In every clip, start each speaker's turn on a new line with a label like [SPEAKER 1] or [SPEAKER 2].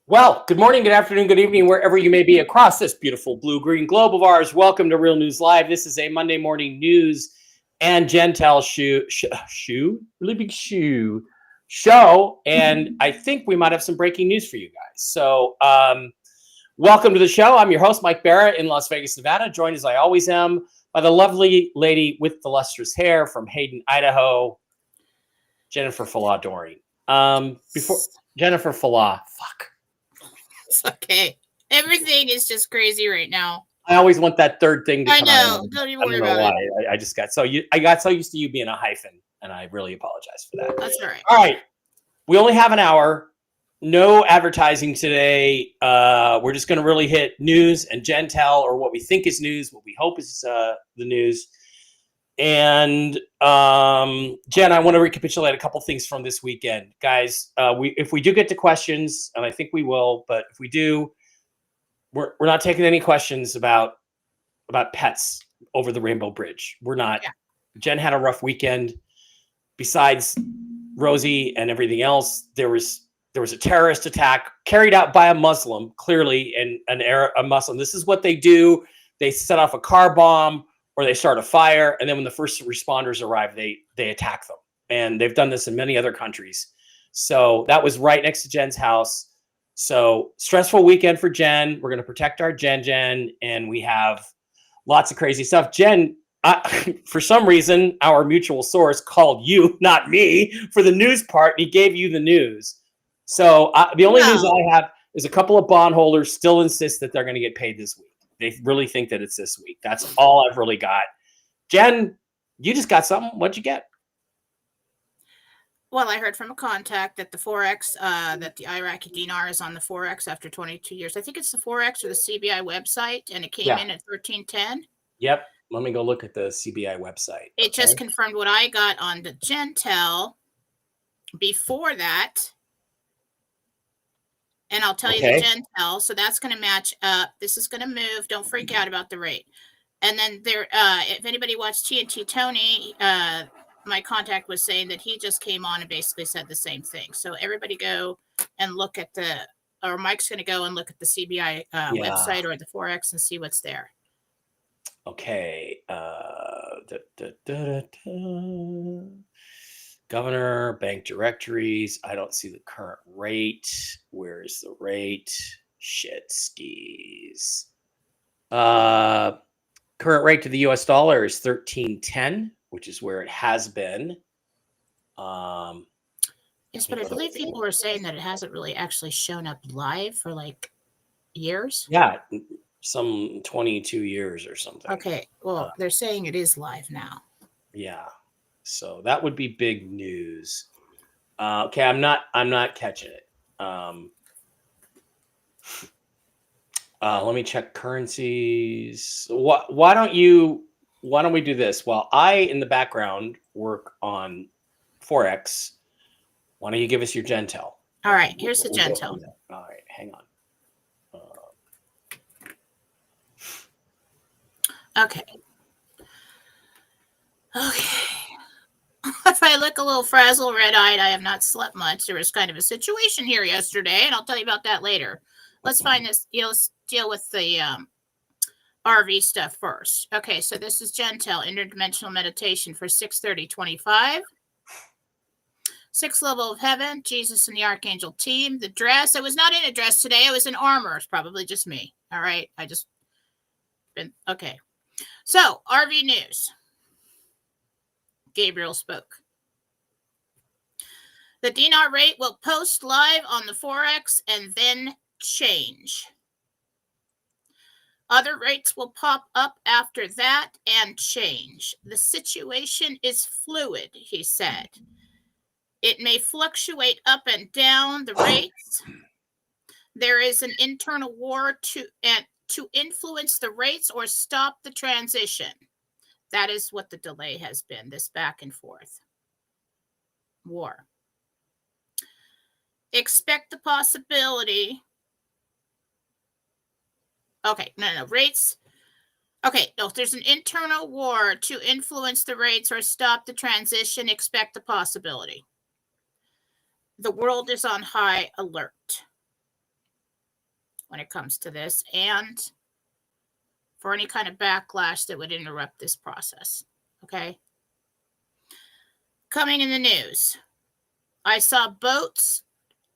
[SPEAKER 1] Well, good morning, good afternoon, good evening, wherever you may be across this beautiful blue-green globe of ours. Welcome to Real News Live. This is a Monday morning news and Jentel really big show. And I think we might have some breaking news for you guys. So welcome to the show. I'm your host, Mike Bara in Las Vegas, Nevada, joined as I always am by the lovely lady with the lustrous hair from Hayden, Idaho, Jennifer Falah-Doring. Before Jennifer Falah, fuck.
[SPEAKER 2] It's okay. Everything is just crazy right now.
[SPEAKER 1] I always want that third thing to come out.
[SPEAKER 2] Don't even worry about it.
[SPEAKER 1] I just got so used to you being a hyphen, and I really apologize for that.
[SPEAKER 2] That's all right.
[SPEAKER 1] All right. We only have an hour. No advertising today. We're just going to really hit news and Jentel, or what we think is news, what we hope is the news. And Jen, I want to recapitulate a couple things from this weekend, guys. If we do get to questions, and I think we will, but if we do, we're not taking any questions about pets over the Rainbow Bridge. We're not. Yeah. Jen had a rough weekend. Besides Rosie and everything else, there was a terrorist attack carried out by a Muslim, clearly, and a Muslim. This is what they do. They set off a car bomb, or they start a fire, and then when the first responders arrive, they attack them. And they've done this in many other countries. So that was right next to Jen's house. So stressful weekend for Jen. We're going to protect our Jen, and we have lots of crazy stuff. Jen, for some reason, our mutual source called you, not me, for the news part, and he gave you the news. So the only news I have is a couple of bondholders still insist that they're going to get paid this week. They really think that it's this week. That's all I've really got. Jen, you just got something. What'd you get?
[SPEAKER 2] Well, I heard from a contact that the Forex, that the Iraqi dinar is on the Forex after 22 years. I think it's the Forex or the CBI website, and it came in at 1310.
[SPEAKER 1] Yep. Let me go look at the CBI website.
[SPEAKER 2] It just confirmed what I got on the Jentel before that. And I'll tell you the Jentel. So that's going to match up. This is going to move. Don't freak out about the rate. And then there, if anybody watched TNT Tony, my contact was saying that he just came on and basically said the same thing. So everybody go and look at or Mike's going to go and look at the CBI website or the Forex and see what's there.
[SPEAKER 1] Okay. Governor, bank directories. I don't see the current rate. Where is the rate? Shit skis. Current rate to the US dollar is 13.10, which is where it has been.
[SPEAKER 2] Yes, but I believe people are saying that it hasn't really actually shown up live for like years.
[SPEAKER 1] Yeah, some 22 years or something.
[SPEAKER 2] Okay, well, they're saying it is live now.
[SPEAKER 1] Yeah. So that would be big news. Okay, I'm not catching it. Let me check currencies. Why don't we do this? While I, in the background, work on Forex, why don't you give us your Jentel?
[SPEAKER 2] All right, here's the Jentel.
[SPEAKER 1] All right, hang on.
[SPEAKER 2] Okay. If I look a little frazzled, red-eyed, I have not slept much. There was kind of a situation here yesterday, and I'll tell you about that later. Let's find this. Let's deal with the RV stuff first. Okay, so this is Jentel, Interdimensional Meditation for 6/30/25. Sixth level of heaven, Jesus and the Archangel team. The dress, I was not in a dress today. I was in armor. It's probably just me. All right, okay. So, RV news. Gabriel spoke. The dinar rate will post live on the Forex and then change. Other rates will pop up after that and change. The situation is fluid, he said. It may fluctuate up and down the rates. There is an internal war to influence the rates or stop the transition. That is what the delay has been, this back and forth war. Expect the possibility. Okay, no, rates. Okay, no, if there's an internal war to influence the rates or stop the transition, expect the possibility. The world is on high alert when it comes to this, and for any kind of backlash that would interrupt this process. Okay. Coming in the news, I saw boats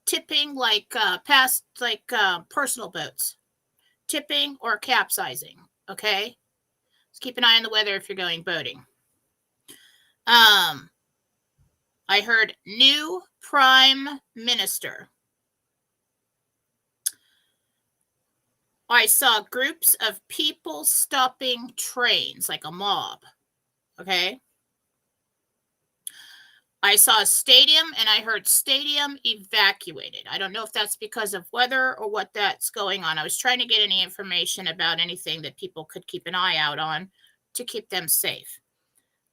[SPEAKER 2] tipping like personal boats, tipping or capsizing. Okay. Just keep an eye on the weather if you're going boating. I heard new prime minister. I saw groups of people stopping trains like a mob. Okay. I saw a stadium and I heard stadium evacuated. I don't know if that's because of weather or what that's going on. I was trying to get any information about anything that people could keep an eye out on to keep them safe.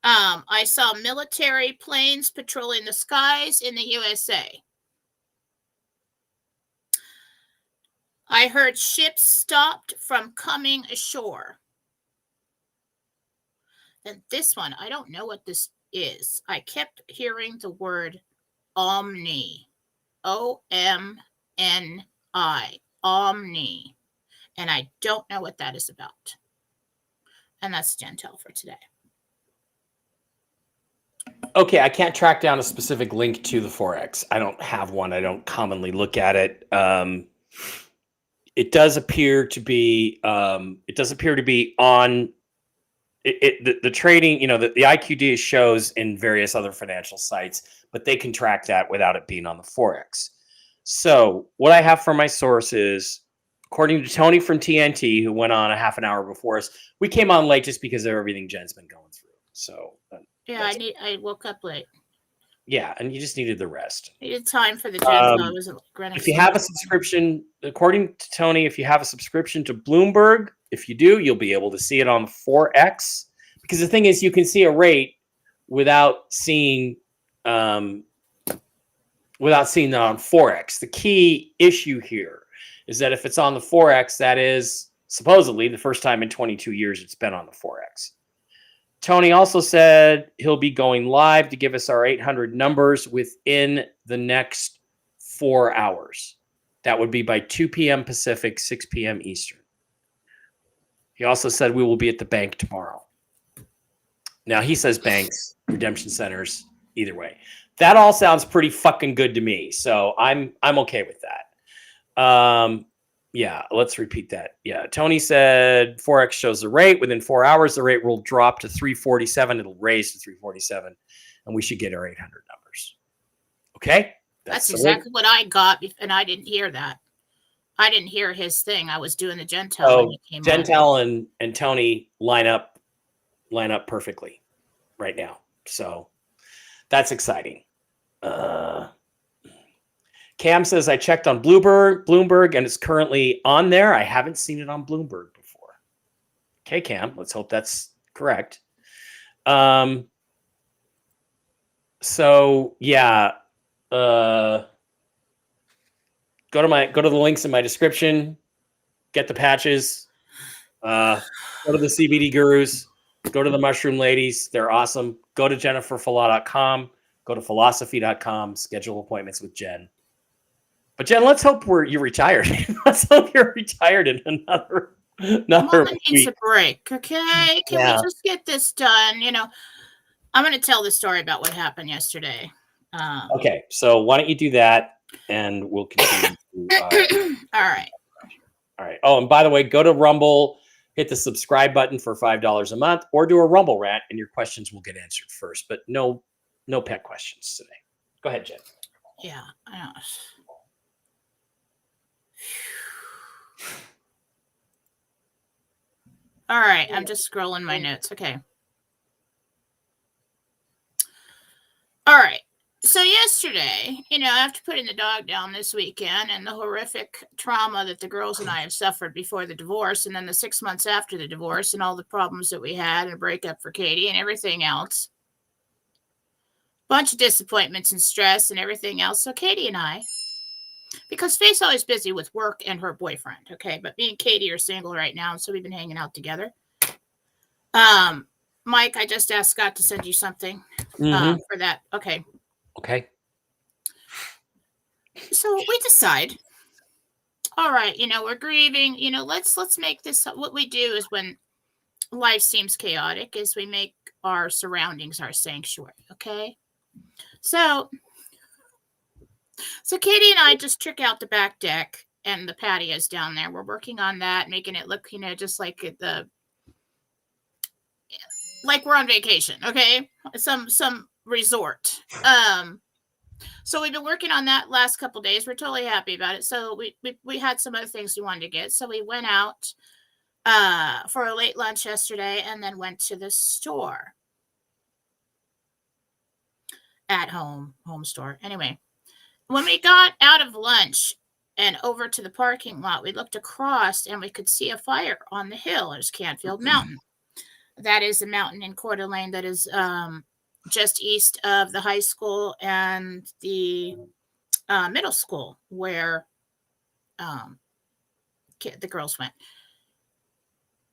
[SPEAKER 2] I saw military planes patrolling the skies in the USA. I heard ships stopped from coming ashore. And this one, I don't know what this is. I kept hearing the word Omni. O-M-N-I. Omni. And I don't know what that is about. And that's Jentel for today.
[SPEAKER 1] Okay, I can't track down a specific link to the Forex. I don't have one. I don't commonly look at it. It does appear to be. It does appear to be on. The trading. You know, the IQD shows in various other financial sites, but they can track that without it being on the Forex. So what I have from my sources, according to Tony from TNT, who went on a half an hour before us, we came on late just because of everything Jen's been going through. So
[SPEAKER 2] yeah, I woke up late.
[SPEAKER 1] Yeah, and you just needed the rest.
[SPEAKER 2] Needed time for the Jentel. I wasn't running.
[SPEAKER 1] If you have a subscription, according to Tony, if you have a subscription to Bloomberg, if you do, you'll be able to see it on the Forex. Because the thing is, you can see a rate without seeing that on Forex. The key issue here is that if it's on the Forex, that is supposedly the first time in 22 years it's been on the Forex. Tony also said he'll be going live to give us our 800 numbers within the next 4 hours. That would be by 2 p.m. Pacific, 6 p.m. Eastern. He also said we will be at the bank tomorrow. Now, he says banks, redemption centers, either way. That all sounds pretty fucking good to me, so I'm okay with that. Yeah, let's repeat that. Yeah, Tony said Forex shows the rate. Within 4 hours, the rate will drop to 347. It'll raise to 347, and we should get our 800 numbers. Okay?
[SPEAKER 2] That's exactly what I got, and I didn't hear that. I didn't hear his thing. I was doing the Jentel.
[SPEAKER 1] Oh, Jentel and Tony line up perfectly right now. So that's exciting. Cam says, I checked on Bloomberg, and it's currently on there. I haven't seen it on Bloomberg before. Okay, Cam, let's hope that's correct. So yeah, go to the links in my description, get the patches, go to the CBD gurus, go to the mushroom ladies. They're awesome. Go to jenniferfala.com, go to philosophy.com, schedule appointments with Jen. But Jen, let's hope you're retired. Let's hope you're retired in another
[SPEAKER 2] week. Needs a break, okay? Can we just get this done? You know, I'm going to tell the story about what happened yesterday.
[SPEAKER 1] Okay, so why don't you do that, and we'll continue.
[SPEAKER 2] All right.
[SPEAKER 1] Oh, and by the way, go to Rumble, hit the subscribe button for $5 a month, or do a Rumble rant, and your questions will get answered first. But no pet questions today. Go ahead, Jen.
[SPEAKER 2] Yeah, I know. All right, I'm just scrolling my notes. Okay. All right. So yesterday, after putting the dog down this weekend and the horrific trauma that the girls and I have suffered before the divorce, and then the 6 months after the divorce and all the problems that we had and a breakup for Katie and everything else, bunch of disappointments and stress and everything else. So Katie and I, because Faith's always busy with work and her boyfriend, okay, but me and Katie are single right now, and so we've been hanging out together. Mike, I just asked Scott to send you something for that. Okay. So we decide, all right, we're grieving, let's make this, what we do is when life seems chaotic is we make our surroundings our sanctuary. Okay. So Katie and I just trick out the back deck and the patios down there. We're working on that, making it look, just like like we're on vacation. Okay. Some resort. So we've been working on that last couple of days. We're totally happy about it. So we had some other things we wanted to get. So we went out for a late lunch yesterday and then went to the store at home store. Anyway, when we got out of lunch and over to the parking lot, we looked across and we could see a fire on the hill. It's Canfield Mountain. That is a mountain in Coeur d'Alene that is just east of the high school and the middle school where the girls went.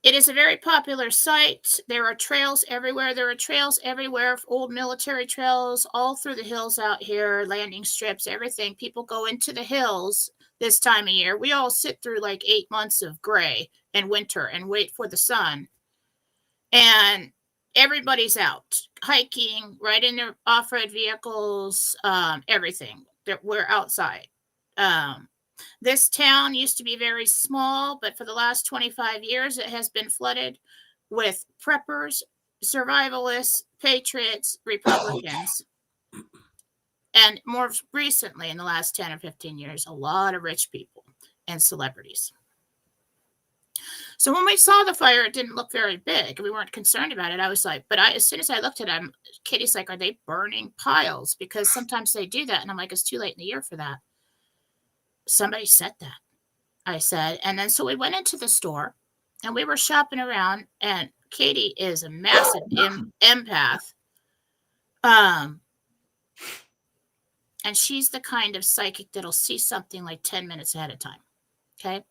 [SPEAKER 2] It is a very popular site. There are trails everywhere. Old military trails all through the hills out here, landing strips, everything. People go into the hills this time of year. We all sit through like 8 months of gray and winter and wait for the sun. And everybody's out hiking, right in their off-road vehicles, everything. We're outside. This town used to be very small, but for the last 25 years, it has been flooded with preppers, survivalists, patriots, Republicans. And more recently, in the last 10 or 15 years, a lot of rich people and celebrities. So when we saw the fire, it didn't look very big. We weren't concerned about it. I was like, as soon as I looked at him, Katie's like, are they burning piles? Because sometimes they do that. And I'm like, it's too late in the year for that. Somebody said that, I said. And then so we went into the store and we were shopping around, and Katie is a massive empath. And she's the kind of psychic that'll see something like 10 minutes ahead of time. Okay.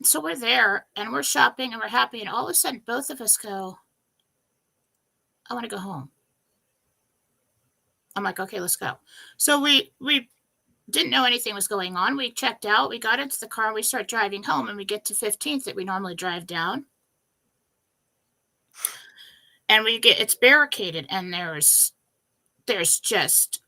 [SPEAKER 2] So we're there and we're shopping and we're happy. And all of a sudden, both of us go, I want to go home. I'm like, okay, let's go. So we didn't know anything was going on. We checked out. We got into the car and we start driving home, and we get to 15th that we normally drive down. And it's barricaded, and there's just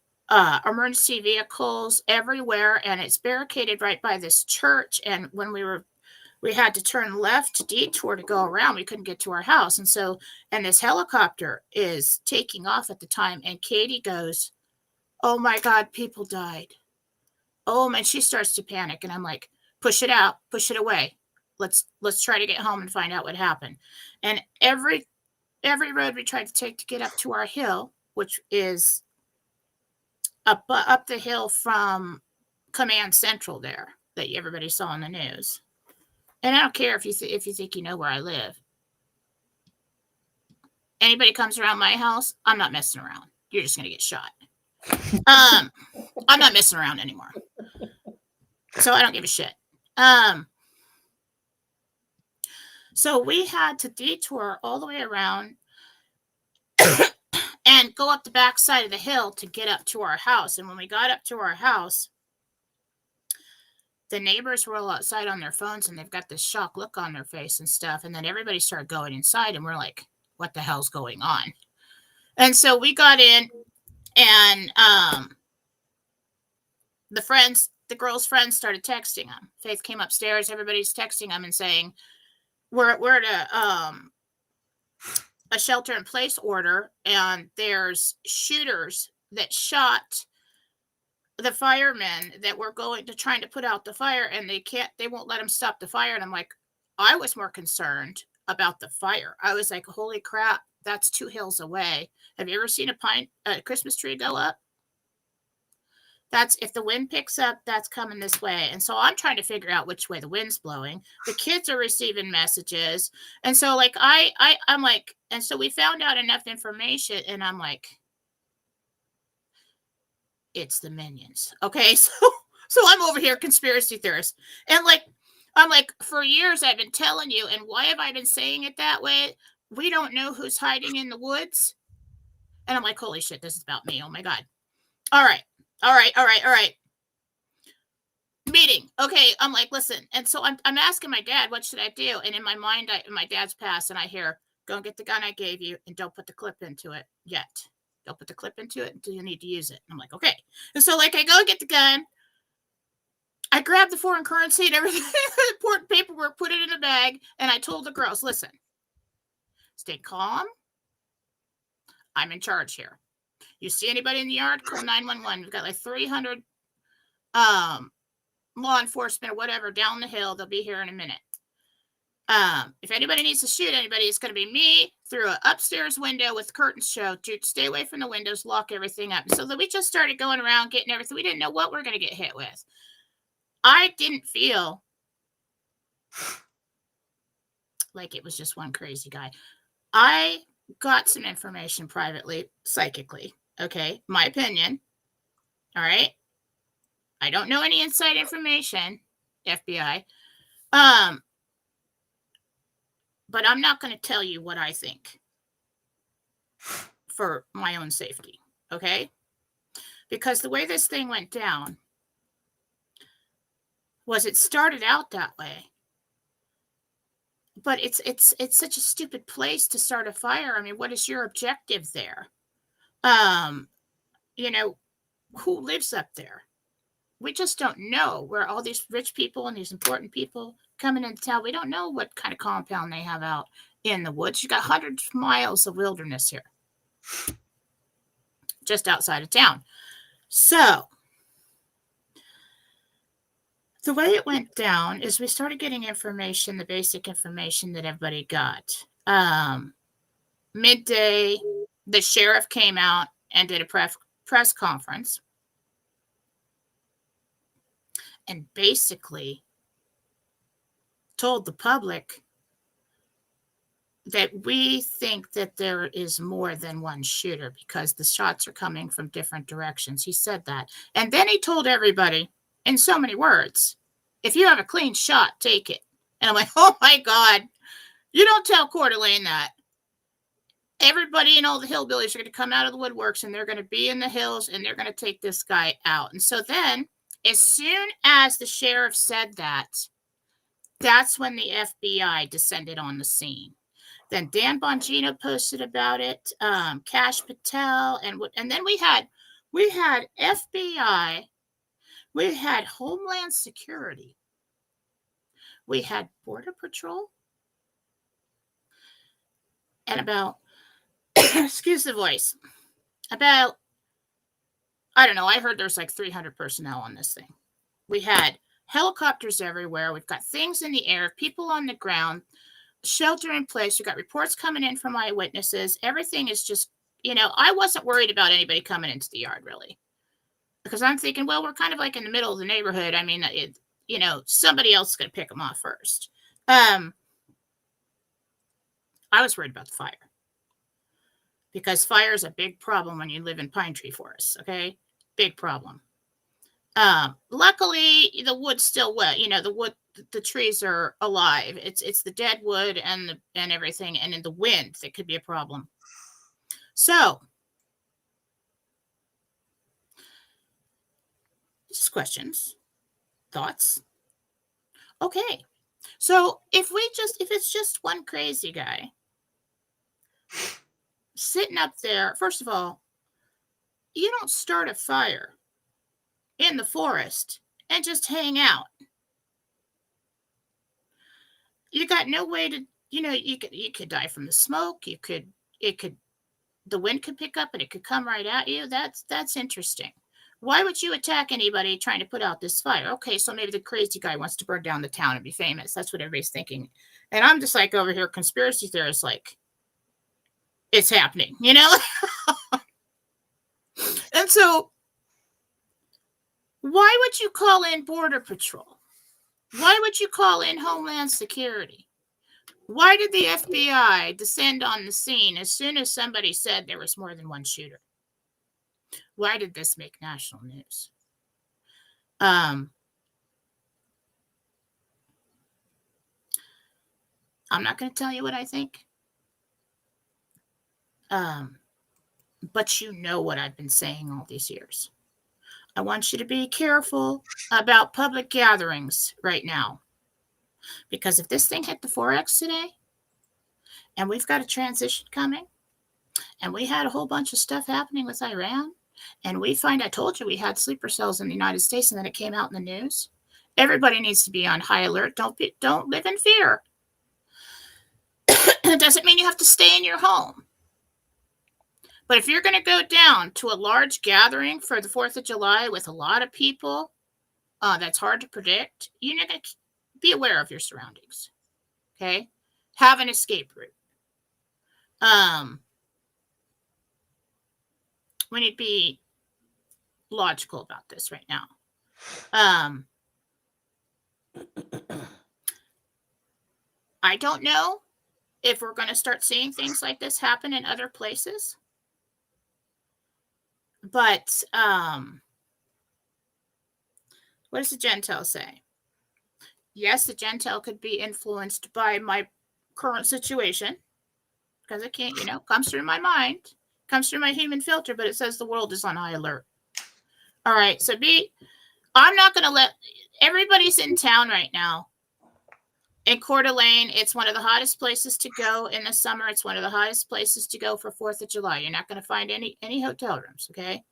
[SPEAKER 2] emergency vehicles everywhere, and it's barricaded right by this church. And when we had to turn left to detour to go around, we couldn't get to our house. And this helicopter is taking off at the time. And Katie goes, oh my God, people died. Oh, and she starts to panic. And I'm like, push it out, push it away. Let's try to get home and find out what happened. And every road we tried to take to get up to our hill, which is up the hill from Command Central there that everybody saw on the news. And I don't care if you think you know where I live. Anybody comes around my house, I'm not messing around. You're just going to get shot. I'm not messing around anymore. So I don't give a shit. So we had to detour all the way around and go up the back side of the hill to get up to our house. And when we got up to our house, the neighbors were all outside on their phones, and they've got this shocked look on their face and stuff. And then everybody started going inside, and we're like, what the hell's going on? And so we got in, and the girls' friends started texting them. Faith came upstairs. Everybody's texting them and saying, we're at a shelter-in-place order, and there's shooters that shot the firemen that were trying to put out the fire, and they won't let them stop the fire. And I'm like, I was more concerned about the fire. I was like, holy crap, That's 2 hills away. Have you ever seen a Christmas tree go up? That's if the wind picks up, that's coming this way. And so I'm trying to figure out which way the wind's blowing. The kids are receiving messages. And so like I'm like, and so we found out enough information, and I'm like, it's the minions. Okay. So I'm over here conspiracy theorist. And like I'm like, for years I've been telling you, and why have I been saying it that way? We don't know who's hiding in the woods. And I'm like, holy shit, this is about me. Oh my God. All right. Meeting. Okay. I'm like, listen. And so I'm asking my dad, what should I do? And in my mind, my dad's passed, and I hear, go and get the gun I gave you, and don't put the clip into it yet. Don't put the clip into it until you need to use it. And I'm like, okay. And so like I go and get the gun. I grabbed the foreign currency and everything, important paperwork, put it in a bag, and I told the girls, listen, stay calm. I'm in charge here. You see anybody in the yard, call 911. We've got like 300 law enforcement or whatever down the hill. They'll be here in a minute. If anybody needs to shoot anybody, it's going to be me through an upstairs window with curtains show. Stay away from the windows, lock everything up. So then we just started going around getting everything. We didn't know what we're going to get hit with. I didn't feel like it was just one crazy guy. I got some information privately, psychically. Okay. My opinion. All right. I don't know any inside information, FBI. But I'm not going to tell you what I think for my own safety. Okay. Because the way this thing went down was it started out that way. But it's such a stupid place to start a fire. I mean, what is your objective there? Who lives up there? We just don't know where all these rich people and these important people coming into town. We don't know what kind of compound they have out in the woods. You got hundreds of miles of wilderness here, just outside of town. So the way it went down is we started getting information, the basic information that everybody got. Midday, the sheriff came out and did a press conference and basically told the public that we think that there is more than one shooter because the shots are coming from different directions. He said that. And then he told everybody in so many words, if you have a clean shot, take it. And I'm like, oh my God, you don't tell Coeur d'Alene that. Everybody in all the hillbillies are going to come out of the woodworks, and they're going to be in the hills, and they're going to take this guy out. And so then, as soon as the sheriff said that, that's when the FBI descended on the scene. Then Dan Bongino posted about it, Cash Patel, and then we had FBI, we had Homeland Security, we had Border Patrol, and about, excuse the voice, about, I don't know, I heard there's like 300 personnel on this thing. We had helicopters everywhere. We've got things in the air, people on the ground, shelter in place. You got reports coming in from eyewitnesses. Everything is just, I wasn't worried about anybody coming into the yard really, because I'm thinking, well, we're kind of like in the middle of the neighborhood. I mean, somebody else is going to pick them off first. I was worried about the fire because fire is a big problem when you live in pine tree forests. Okay. Big problem. Luckily the wood's still wet. The trees are alive. It's the dead wood and everything. And in the wind, that could be a problem. So just questions, thoughts. Okay. So if it's just one crazy guy sitting up there, first of all, you don't start a fire in the forest and just hang out. You got no way to, you could die from the smoke. The wind could pick up and it could come right at you. That's interesting. Why would you attack anybody trying to put out this fire? Okay, so maybe the crazy guy wants to burn down the town and be famous. That's what everybody's thinking. And I'm just like over here, conspiracy theorists, like, it's happening, you know? And so why would you call in Border Patrol? Why would you call in Homeland Security? Why did the FBI descend on the scene as soon as somebody said there was more than one shooter? Why did this make national news? I'm not going to tell you what I think. But you know what I've been saying all these years. I want you to be careful about public gatherings right now. Because if this thing hit the Forex today, and we've got a transition coming, and we had a whole bunch of stuff happening with Iran, and we find, I told you we had sleeper cells in the United States, and then it came out in the news. Everybody needs to be on high alert. Don't live in fear. It doesn't mean you have to stay in your home. But if you're going to go down to a large gathering for the 4th of July with a lot of people, that's hard to predict. You're going to be aware of your surroundings. Okay? Have an escape route. We need to be logical about this right now. I don't know if we're going to start seeing things like this happen in other places. But what does the Jentel say? Yes, the Jentel could be influenced by my current situation because it can't, comes through my mind, comes through my human filter, but it says the world is on high alert. All right, so I'm not going to let everybody's in town right now. In Coeur d'Alene, it's one of the hottest places to go in the summer. It's one of the hottest places to go for 4th of July. You're not going to find any hotel rooms, okay?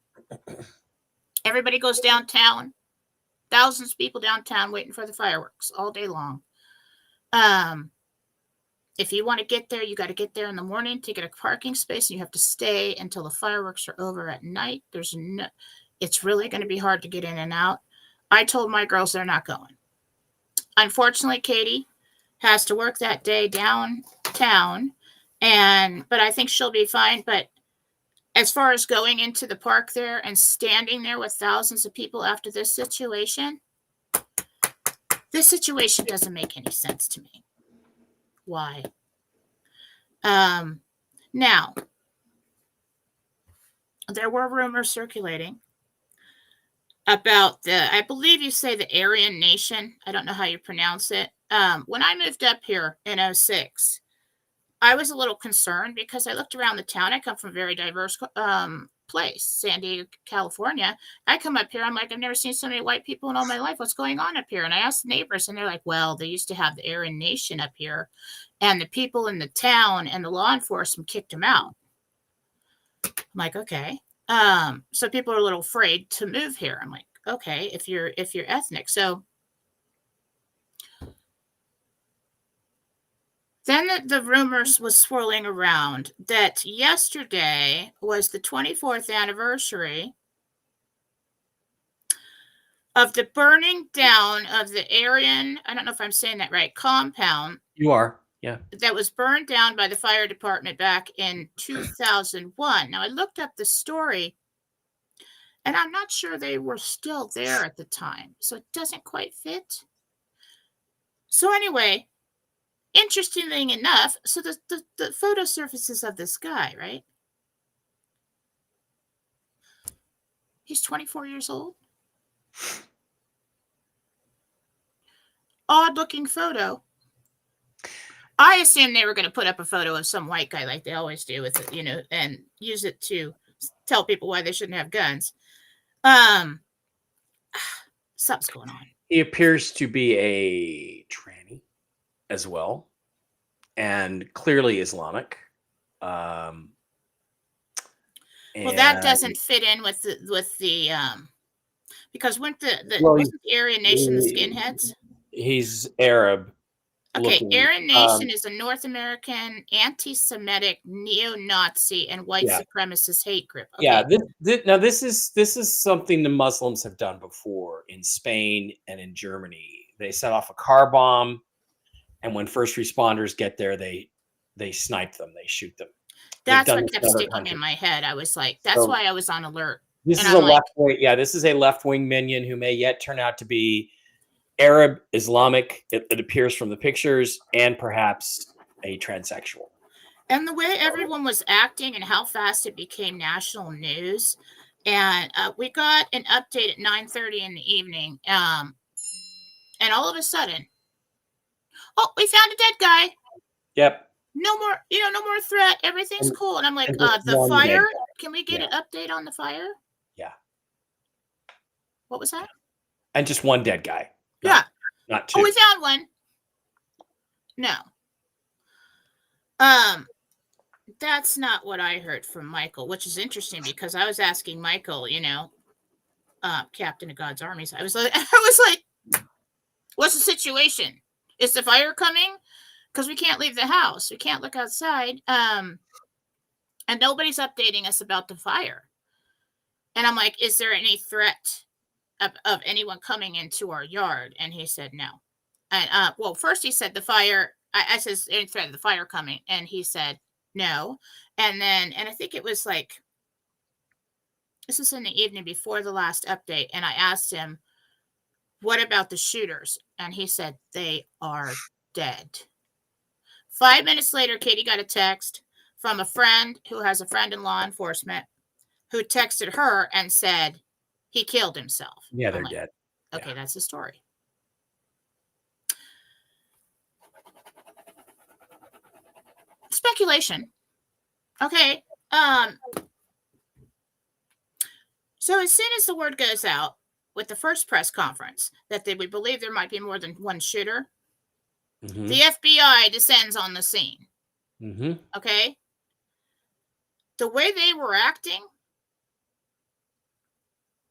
[SPEAKER 2] Everybody goes downtown. Thousands of people downtown waiting for the fireworks all day long. If you want to get there, you got to get there in the morning to get a parking space, and you have to stay until the fireworks are over at night. It's really going to be hard to get in and out. I told my girls they're not going. Unfortunately, Katie has to work that day downtown, but I think she'll be fine. But as far as going into the park there and standing there with thousands of people after this situation doesn't make any sense to me. Why? Now, there were rumors circulating about I believe you say the Aryan Nation. I don't know how you pronounce it. When I moved up here in 2006, I was a little concerned because I looked around the town. I come from a very diverse place, San Diego, California. I come up here. I'm like, I've never seen so many white people in all my life. What's going on up here? And I asked the neighbors, and they're like, well, they used to have the Aryan Nation up here, and the people in the town and the law enforcement kicked them out. I'm like, okay. So people are a little afraid to move here. I'm like, okay, if you're ethnic. So then the rumors was swirling around that yesterday was the 24th anniversary of the burning down of the Aryan, I don't know if I'm saying that right, compound.
[SPEAKER 1] You are, yeah.
[SPEAKER 2] That was burned down by the fire department back in 2001. Now, I looked up the story, and I'm not sure they were still there at the time, so it doesn't quite fit. So anyway, interestingly enough, so the photo surfaces of this guy, right? He's 24 years old. Odd looking photo. I assumed they were going to put up a photo of some white guy like they always do with it, and use it to tell people why they shouldn't have guns. Something's going on.
[SPEAKER 1] He appears to be a tranny as well, and clearly Islamic.
[SPEAKER 2] Well, that doesn't fit in with the because wasn't the Aryan Nation the skinheads?
[SPEAKER 1] He's Arab.
[SPEAKER 2] Okay, Aryan Nation is a North American anti-Semitic, neo-Nazi, and white supremacist hate group. Okay.
[SPEAKER 1] Yeah, this is something the Muslims have done before in Spain and in Germany. They set off a car bomb, and when first responders get there, they snipe them, they shoot them.
[SPEAKER 2] That's
[SPEAKER 1] done
[SPEAKER 2] what
[SPEAKER 1] this
[SPEAKER 2] kept
[SPEAKER 1] in other
[SPEAKER 2] sticking in
[SPEAKER 1] countries.
[SPEAKER 2] my head. I was like, that's
[SPEAKER 1] So
[SPEAKER 2] why I was on alert.
[SPEAKER 1] this
[SPEAKER 2] And
[SPEAKER 1] is a
[SPEAKER 2] I'm like,
[SPEAKER 1] left wing. Yeah, this is a left wing minion who may yet turn out to be Arab, Islamic. It appears from the pictures, and perhaps a transsexual.
[SPEAKER 2] and the way everyone was acting and how fast it became national news. And we got an update at 9:30 in the evening. And all of a sudden, oh, we found a dead guy.
[SPEAKER 1] Yep.
[SPEAKER 2] No more, no more threat. Everything's
[SPEAKER 1] And,
[SPEAKER 2] cool. And I'm like,
[SPEAKER 1] and just
[SPEAKER 2] the
[SPEAKER 1] one dead
[SPEAKER 2] fire.
[SPEAKER 1] guy.
[SPEAKER 2] Can we get
[SPEAKER 1] Yeah.
[SPEAKER 2] an update on the fire?
[SPEAKER 1] Yeah.
[SPEAKER 2] What was that?
[SPEAKER 1] And just one dead guy.
[SPEAKER 2] Yeah.
[SPEAKER 1] Not two.
[SPEAKER 2] Oh, we found one. No. That's not what I heard from Michael, which is interesting because I was asking Michael, Captain of God's Armies. I was like, what's the situation? Is the fire coming? Because we can't leave the house. We can't look outside. And nobody's updating us about the fire. And I'm like, is there any threat of anyone coming into our yard? And he said no. And well, first he said the fire. I said, any threat of the fire coming? And he said no. And I think it was like, this was in the evening before the last update. And I asked him, what about the shooters? And he said, they are dead. 5 minutes later, Katie got a text from a friend who has a friend in law enforcement who texted her and said he killed himself.
[SPEAKER 1] Yeah, they're dead.
[SPEAKER 2] Okay,
[SPEAKER 1] Yeah.
[SPEAKER 2] that's the story. Speculation. Okay. So as soon as the word goes out with the first press conference that we believe there might be more than one shooter, the FBI descends on the scene. Okay. The way they were acting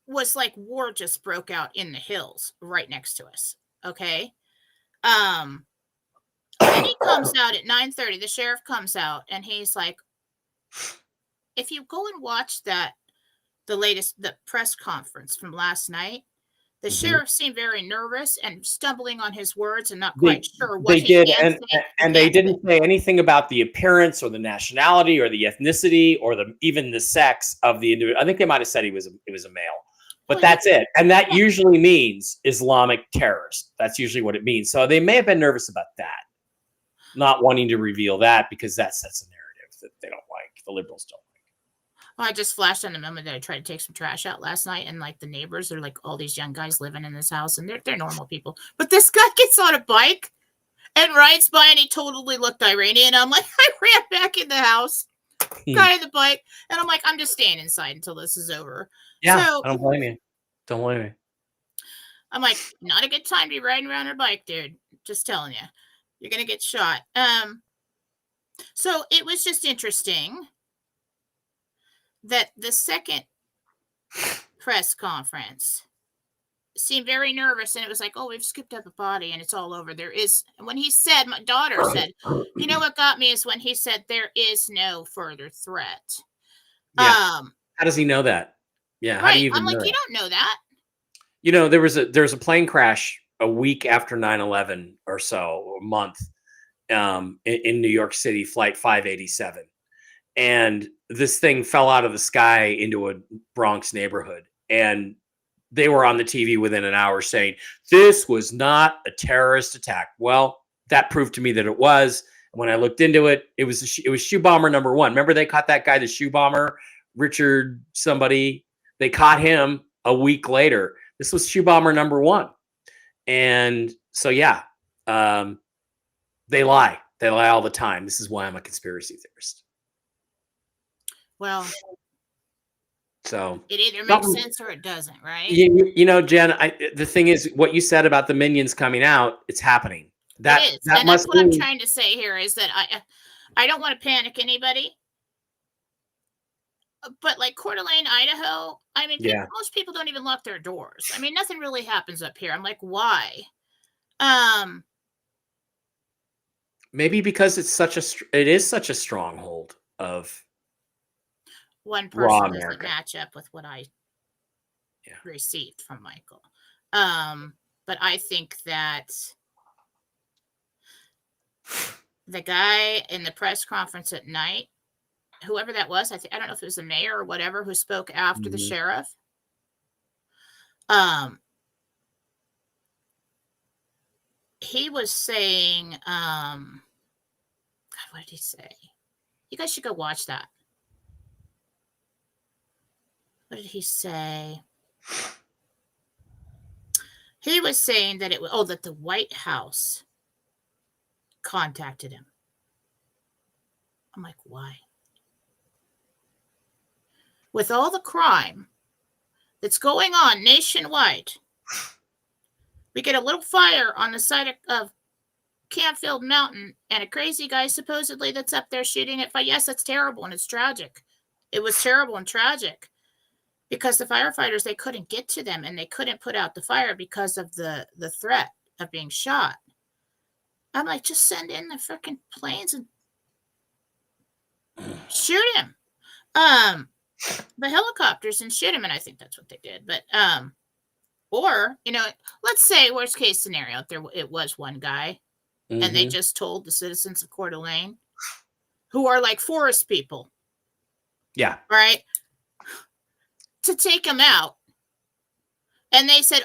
[SPEAKER 2] was like war just broke out in the hills right next to us. Okay. Then he comes out at 9:30. The sheriff comes out and he's like, if you go and watch the press conference from last night, the sheriff seemed very nervous and stumbling on his words and not quite sure what
[SPEAKER 1] they
[SPEAKER 2] he
[SPEAKER 1] did,
[SPEAKER 2] can say.
[SPEAKER 1] and they didn't say anything about the appearance or the nationality or the ethnicity or even the sex of the individual. I think they might have said he was a male, but that's it. And that usually means Islamic terrorist. That's usually what it means. So they may have been nervous about that, not wanting to reveal that because that sets a narrative that they don't like. The liberals don't.
[SPEAKER 2] Well, I just flashed on the moment that I tried to take some trash out last night, and like the neighbors are like all these young guys living in this house, and they're normal people. But this guy gets on a bike and rides by, and he totally looked Iranian. I'm like, I ran back in the house, guy on the bike, and I'm like, I'm just staying inside until this is over.
[SPEAKER 1] Yeah,
[SPEAKER 2] so,
[SPEAKER 1] I don't blame you. Don't blame me.
[SPEAKER 2] I'm like, not a good time to be riding around on a bike, dude. Just telling you, you're gonna get shot. So it was just interesting that the second press conference seemed very nervous, and it was like, oh, we've skipped up a body and it's all over. There is, when he said, my daughter said, you know what got me is when he said there is no further threat.
[SPEAKER 1] Yeah. How does he know that? Yeah. How do you even
[SPEAKER 2] I'm like,
[SPEAKER 1] know
[SPEAKER 2] you
[SPEAKER 1] that?
[SPEAKER 2] don't know that.
[SPEAKER 1] You know, there was a plane crash a week after 9/11 or so, or a month, in New York City, flight 587. And this thing fell out of the sky into a Bronx neighborhood. And they were on the TV within an hour saying, this was not a terrorist attack. Well, that proved to me that it was. When I looked into it, it was shoe bomber number one. Remember they caught that guy, the shoe bomber, Richard somebody. They caught him a week later. This was shoe bomber number one. And so, yeah, they lie. They lie all the time. This is why I'm a conspiracy theorist.
[SPEAKER 2] Well,
[SPEAKER 1] so
[SPEAKER 2] it either makes sense or it doesn't, right?
[SPEAKER 1] You know, Jen, the thing is, what you said about the minions coming out, it's happening. That
[SPEAKER 2] it is.
[SPEAKER 1] That
[SPEAKER 2] and
[SPEAKER 1] must
[SPEAKER 2] that's what
[SPEAKER 1] mean,
[SPEAKER 2] I'm trying to say here is that I don't want to panic anybody. But like Coeur d'Alene, Idaho, I mean, most people don't even lock their doors. I mean, nothing really happens up here. I'm like, why?
[SPEAKER 1] Maybe because it is such a stronghold of
[SPEAKER 2] one person doesn't match up with what I received from Michael. But I think that the guy in the press conference at night whoever that was, I don't know if it was the mayor or whatever who spoke after the sheriff. He was saying, God, what did he say? You guys should go watch that. What did he say? He was saying that that the White House contacted him. I'm like, why? With all the crime that's going on nationwide, we get a little fire on the side of Canfield Mountain, and a crazy guy supposedly that's up there shooting at fire. Yes, that's terrible and it's tragic. It was terrible and tragic because the firefighters, they couldn't get to them and they couldn't put out the fire because of the threat of being shot. I'm like, just send in the freaking planes and shoot him. The helicopters and shoot him, and I think that's what they did. But or let's say worst case scenario, it was one guy, and they just told the citizens of Coeur d'Alene, who are like forest people, right, to take him out, and they said,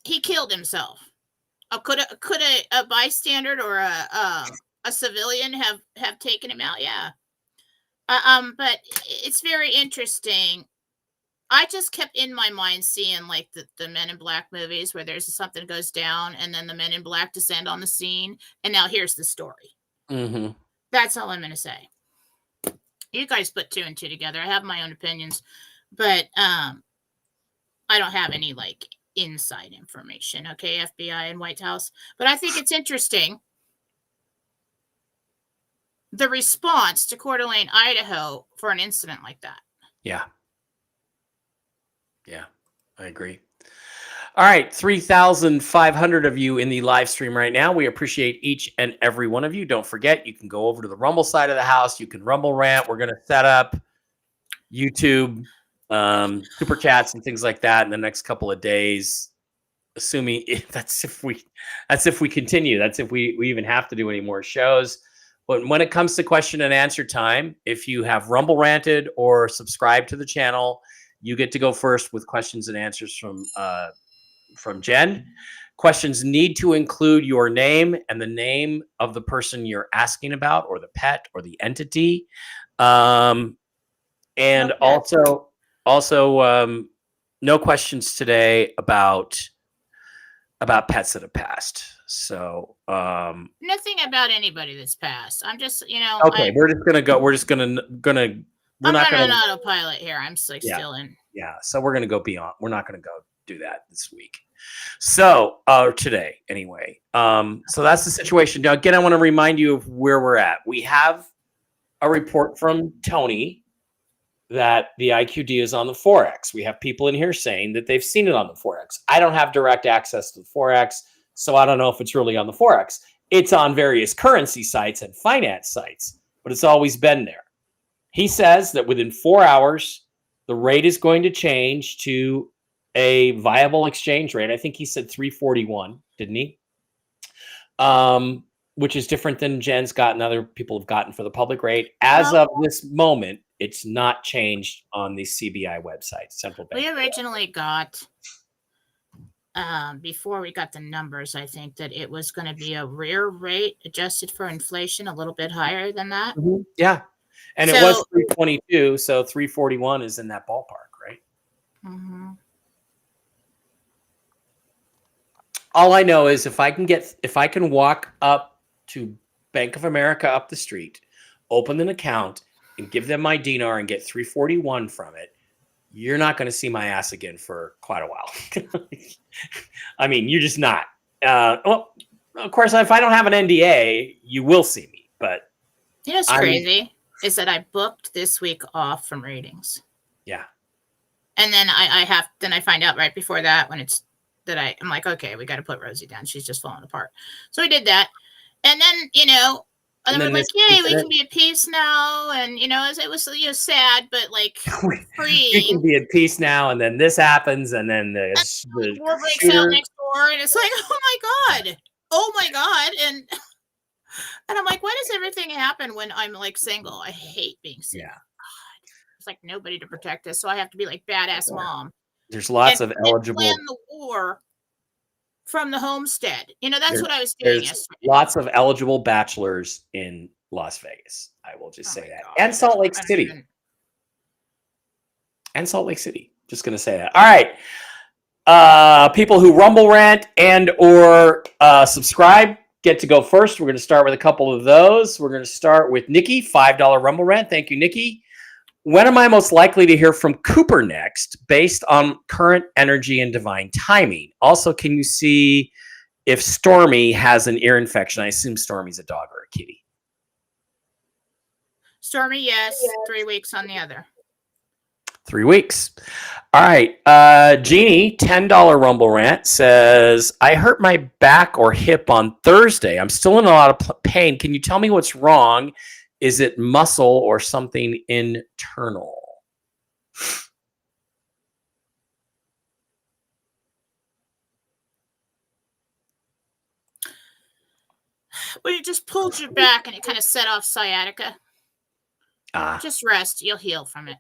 [SPEAKER 2] he killed himself. Could a bystander or a civilian have taken him out? Yeah. But it's very interesting. I just kept in my mind seeing like the Men in Black movies where there's something goes down and then the Men in Black descend on the scene. And now here's the story. That's all I'm going to say. You guys put 2 and 2 together. I have my own opinions, but I don't have any like inside information. Okay, FBI and White House. But I think it's interesting. The response to Coeur d'Alene, Idaho, for an incident like that.
[SPEAKER 1] Yeah, I agree. All right, 3,500 of you in the live stream right now. We appreciate each and every one of you. Don't forget, you can go over to the Rumble side of the house. You can Rumble rant. We're going to set up YouTube, super chats, and things like that in the next couple of days. Assuming that's if we continue. That's if we even have to do any more shows. But when it comes to question and answer time, if you have Rumble ranted or subscribed to the channel, you get to go first with questions and answers from Jen. Questions need to include your name and the name of the person you're asking about, or the pet, or the entity, and also no questions today about pets that have passed. So
[SPEAKER 2] nothing about anybody that's passed. I'm just,
[SPEAKER 1] okay. We're not going
[SPEAKER 2] on autopilot here. I'm like still in.
[SPEAKER 1] Yeah. So we're going to go beyond. We're not going to go do that this week. So today anyway. So that's the situation. Now, again, I want to remind you of where we're at. We have a report from Tony that the IQD is on the Forex. We have people in here saying that they've seen it on the Forex. I don't have direct access to the Forex, so I don't know if it's really on the Forex. It's on various currency sites and finance sites, but it's always been there. He says that within 4 hours, the rate is going to change to a viable exchange rate. I think he said 341, didn't he? Which is different than Jen's gotten, other people have gotten for the public rate. As of this moment, it's not changed on the CBI website, Central Bank.
[SPEAKER 2] We originally got, before we got the numbers, I think that it was going to be a rear rate adjusted for inflation, a little bit higher than that.
[SPEAKER 1] Yeah. And it was 322, so 341 is in that ballpark, right? All I know is if I can walk up to Bank of America up the street, open an account, and give them my dinar and get 341 from it, you're not going to see my ass again for quite a while. I mean, you're just not. Well, of course, if I don't have an NDA, you will see me. But
[SPEAKER 2] what's crazy is that I booked this week off from readings.
[SPEAKER 1] Yeah.
[SPEAKER 2] And then I find out right before that when it's that I'm like, okay, we got to put Rosie down. She's just falling apart. So we did that. And then, and then we're like, yay, we can be at peace now. And, it was sad, but like freeing.
[SPEAKER 1] You can be at peace now. And then this happens. And then the
[SPEAKER 2] war breaks out next door. And it's like, oh my God. And And I'm like, why does everything happen when I'm like single? I hate being single.
[SPEAKER 1] Yeah.
[SPEAKER 2] It's like nobody to protect us, so I have to be like badass mom
[SPEAKER 1] There's lots
[SPEAKER 2] and
[SPEAKER 1] of
[SPEAKER 2] plan
[SPEAKER 1] eligible.
[SPEAKER 2] the war from the homestead. That's what I was doing
[SPEAKER 1] There's
[SPEAKER 2] yesterday.
[SPEAKER 1] lots of eligible bachelors in Las Vegas. I will just
[SPEAKER 2] Oh
[SPEAKER 1] say
[SPEAKER 2] my
[SPEAKER 1] that,
[SPEAKER 2] God.
[SPEAKER 1] and Salt Lake
[SPEAKER 2] I don't
[SPEAKER 1] City.
[SPEAKER 2] even-
[SPEAKER 1] And Salt Lake City. Just gonna say that. All right. People who Rumble rant and or subscribe get to go first. We're going to start with a couple of those. We're going to start with Nikki, $5 Rumble rant. Thank you, Nikki. When am I most likely to hear from Cooper next, based on current energy and divine timing? Also, can you see if Stormy has an ear infection? I assume Stormy's a dog or a kitty.
[SPEAKER 2] Stormy, yes. 3 weeks on the other.
[SPEAKER 1] 3 weeks. All right. Jeannie, $10 Rumble rant says, I hurt my back or hip on Thursday. I'm still in a lot of pain. Can you tell me what's wrong? Is it muscle or something internal?
[SPEAKER 2] Well, you just pulled your back and it kind of set off sciatica. Just rest. You'll heal from it.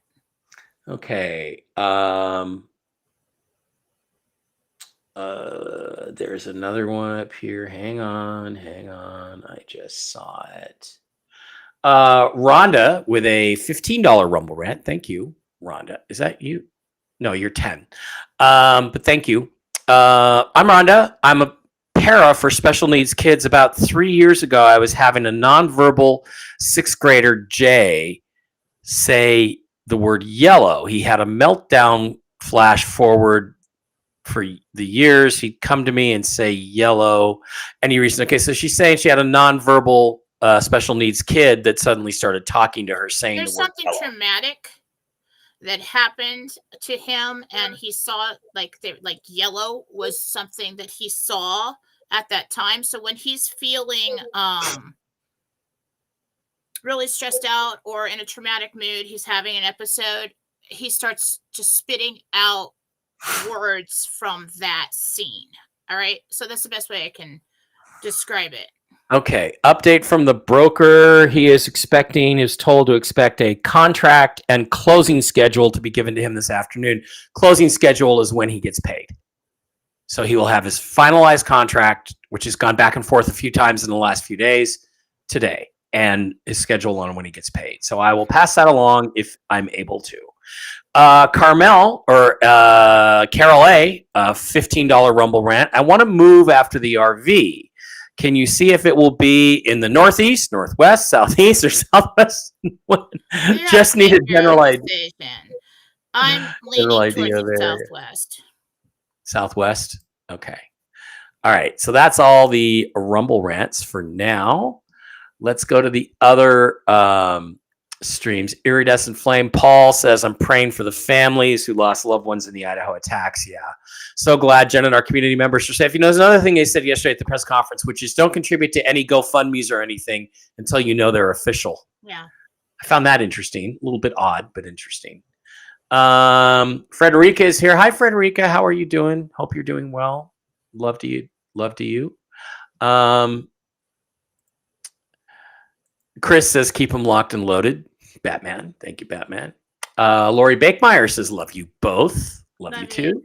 [SPEAKER 1] Okay. There's another one up here. Hang on. I just saw it. Rhonda with a $15 Rumble rant. Thank you, Rhonda. Is that you? No, you're 10. But thank you. I'm Rhonda. I'm a para for special needs kids. About 3 years ago, I was having a nonverbal 6th grader, Jay, say the word yellow. He had a meltdown, flash forward for the years. He'd come to me and say yellow. Any reason? Okay, so she's saying she had a nonverbal special needs kid that suddenly started talking to her, saying
[SPEAKER 2] There's
[SPEAKER 1] the word
[SPEAKER 2] something
[SPEAKER 1] yellow.
[SPEAKER 2] traumatic that happened to him, and he saw like yellow was something that he saw at that time. So when he's feeling really stressed out or in a traumatic mood, he's having an episode, he starts just spitting out words from that scene. All right, so that's the best way I can describe it.
[SPEAKER 1] Okay. Update from the broker. He is told to expect a contract and closing schedule to be given to him this afternoon. Closing schedule is when he gets paid. So he will have his finalized contract, which has gone back and forth a few times in the last few days, today, and his schedule on when he gets paid. So I will pass that along if I'm able to. Carmel or Carol A, $15 Rumble rant. I want to move after the RV. Can you see if it will be in the Northeast, Northwest, Southeast, or Southwest? Just need a general idea.
[SPEAKER 2] I'm leaning towards the Southwest.
[SPEAKER 1] Southwest? Okay. All right. So that's all the Rumble rants for now. Let's go to the other streams. Iridescent Flame. Paul says, I'm praying for the families who lost loved ones in the Idaho attacks. Yeah. So glad Jen and our community members are safe. There's another thing they said yesterday at the press conference, which is don't contribute to any GoFundMe's or anything until you know they're official.
[SPEAKER 2] Yeah.
[SPEAKER 1] I found that interesting. A little bit odd, but interesting. Frederica is here. Hi, Frederica. How are you doing? Hope you're doing well. Love to you. Chris says, keep them locked and loaded. Batman. Thank you, Batman. Lori Bakemeyer says, love you both. Love you too.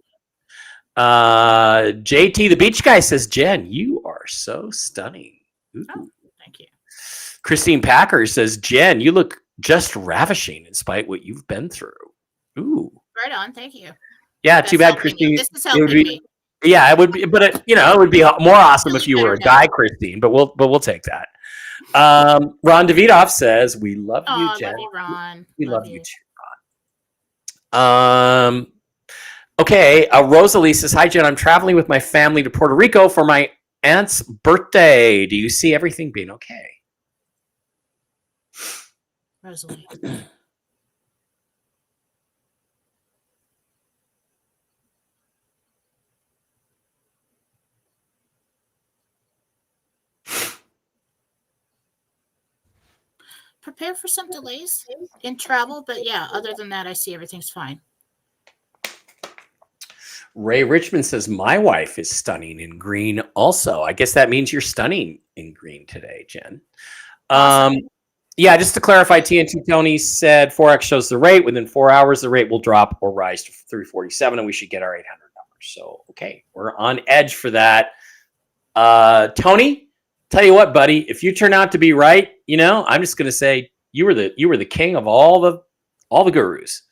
[SPEAKER 1] JT, the beach guy, says, Jen, you are so stunning. Ooh.
[SPEAKER 2] Oh, thank you.
[SPEAKER 1] Christine Packer says, Jen, you look just ravishing in spite what you've been through. Ooh.
[SPEAKER 2] Right on. Thank you.
[SPEAKER 1] Yeah, that's too bad, Christine.
[SPEAKER 2] This is helping me.
[SPEAKER 1] Yeah, it would be, but it would be more awesome if you were a guy, Christine. But we'll take that. Ron Davidoff says, we love you, Jen.
[SPEAKER 2] Love you, Ron.
[SPEAKER 1] We love you too, Ron. Okay, Rosalie says, hi, Jen. I'm traveling with my family to Puerto Rico for my aunt's birthday. Do you see everything being okay?
[SPEAKER 2] Rosalie. Prepare for some delays in travel, but yeah, other than that, I see everything's fine.
[SPEAKER 1] Ray Richmond says, my wife is stunning in green also. I guess that means you're stunning in green today, Jen.
[SPEAKER 2] Awesome.
[SPEAKER 1] Yeah, just to clarify, TNT Tony said Forex shows the rate. Within 4 hours, the rate will drop or rise to 347, and we should get our $800. So, okay, we're on edge for that. Tony, tell you what, buddy, if you turn out to be right, I'm just going to say you were the king of all the gurus.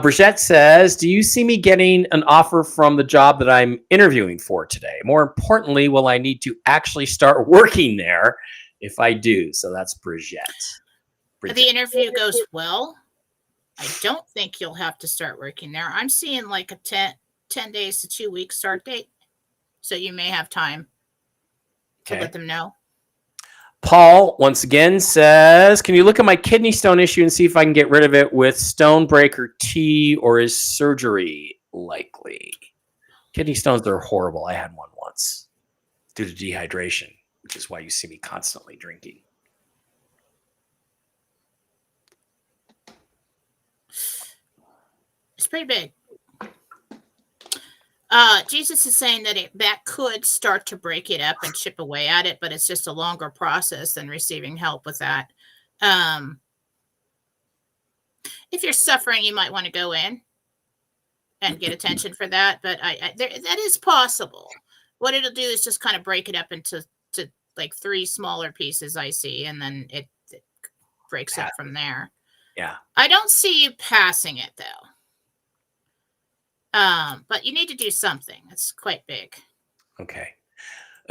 [SPEAKER 1] Brigitte says, do you see me getting an offer from the job that I'm interviewing for today? More importantly, will I need to actually start working there if I do? So that's Brigitte.
[SPEAKER 2] If the interview goes well, I don't think you'll have to start working there. I'm seeing like a 10 days to 2 weeks start date. So you may have time to let them know.
[SPEAKER 1] Paul, once again, says, can you look at my kidney stone issue and see if I can get rid of it with Stonebreaker tea, or is surgery likely? Kidney stones are horrible. I had one once due to dehydration, which is why you see me constantly drinking.
[SPEAKER 2] It's pretty big. Jesus is saying that that could start to break it up and chip away at it, but it's just a longer process than receiving help with that. If you're suffering, you might want to go in and get attention for that, but that is possible. What it'll do is just kind of break it up into like 3 smaller pieces, I see, and then it breaks up from there.
[SPEAKER 1] Yeah.
[SPEAKER 2] I don't see you passing it, though. But you need to do something. It's quite big.
[SPEAKER 1] Okay.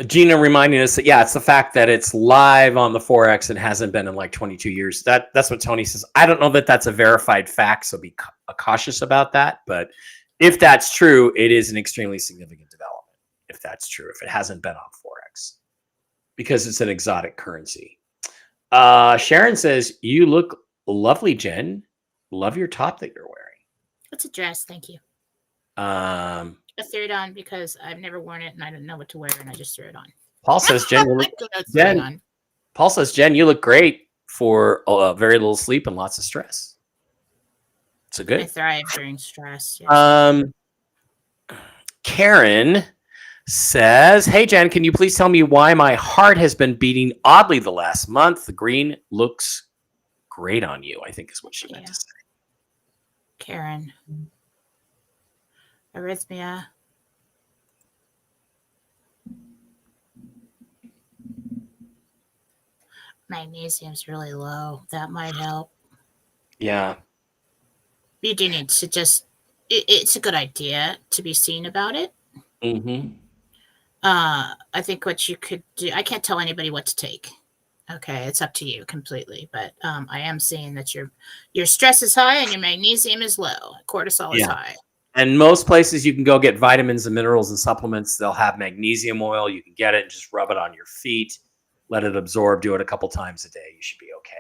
[SPEAKER 1] Gina reminding us that, it's the fact that it's live on the Forex and hasn't been in like 22 years. That's what Tony says. I don't know that that's a verified fact, so be cautious about that. But if that's true, it is an extremely significant development. If that's true, if it hasn't been on Forex, because it's an exotic currency. Sharon says, you look lovely, Jen. Love your top that you're wearing.
[SPEAKER 2] It's a dress. Thank you. I threw it on because I've never worn it and I didn't know what to wear, and I just threw it on.
[SPEAKER 1] Paul says, Jen, Paul says, Jen, you look great for very little sleep and lots of stress. So good.
[SPEAKER 2] I thrive during stress. Yes.
[SPEAKER 1] Karen says, hey, Jen, can you please tell me why my heart has been beating oddly the last month? The green looks great on you, I think is what she meant to say.
[SPEAKER 2] Karen. Arrhythmia. Magnesium's really low. That might help.
[SPEAKER 1] Yeah.
[SPEAKER 2] You do need to just, it's a good idea to be seen about it.
[SPEAKER 1] Mm-hmm.
[SPEAKER 2] I think what you could do, I can't tell anybody what to take. Okay, it's up to you completely. But I am seeing that your stress is high and your magnesium is low. Cortisol is high.
[SPEAKER 1] And most places you can go get vitamins and minerals and supplements. They'll have magnesium oil. You can get it and just rub it on your feet. Let it absorb. Do it a couple times a day. You should be okay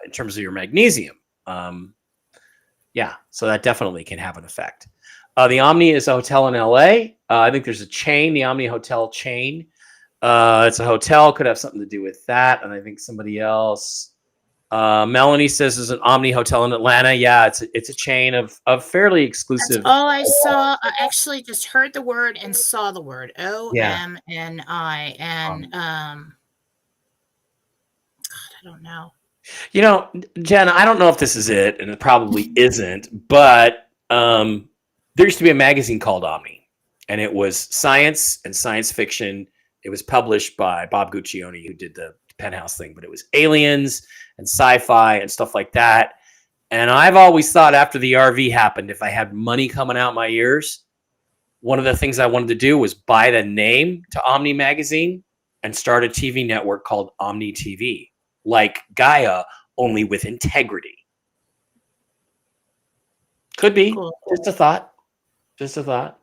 [SPEAKER 1] in terms of your magnesium. So that definitely can have an effect. The Omni is a hotel in LA. I think there's a chain, the Omni Hotel chain. It's a hotel, could have something to do with that. And I think somebody else. Melanie says there's an Omni Hotel in Atlanta. Yeah, it's a chain of fairly exclusive.
[SPEAKER 2] That's all I saw. I actually just heard the word and saw the word OMNI. And God, I don't know.
[SPEAKER 1] Jen, I don't know if this is it, and it probably isn't, but there used to be a magazine called Omni, and it was science and science fiction. It was published by Bob Guccione, who did the Penthouse thing, but it was aliens and sci-fi and stuff like that. And I've always thought after the RV happened, if I had money coming out my ears, one of the things I wanted to do was buy the name to Omni Magazine and start a TV network called Omni TV, like Gaia, only with integrity. Could be. Cool. Just a thought.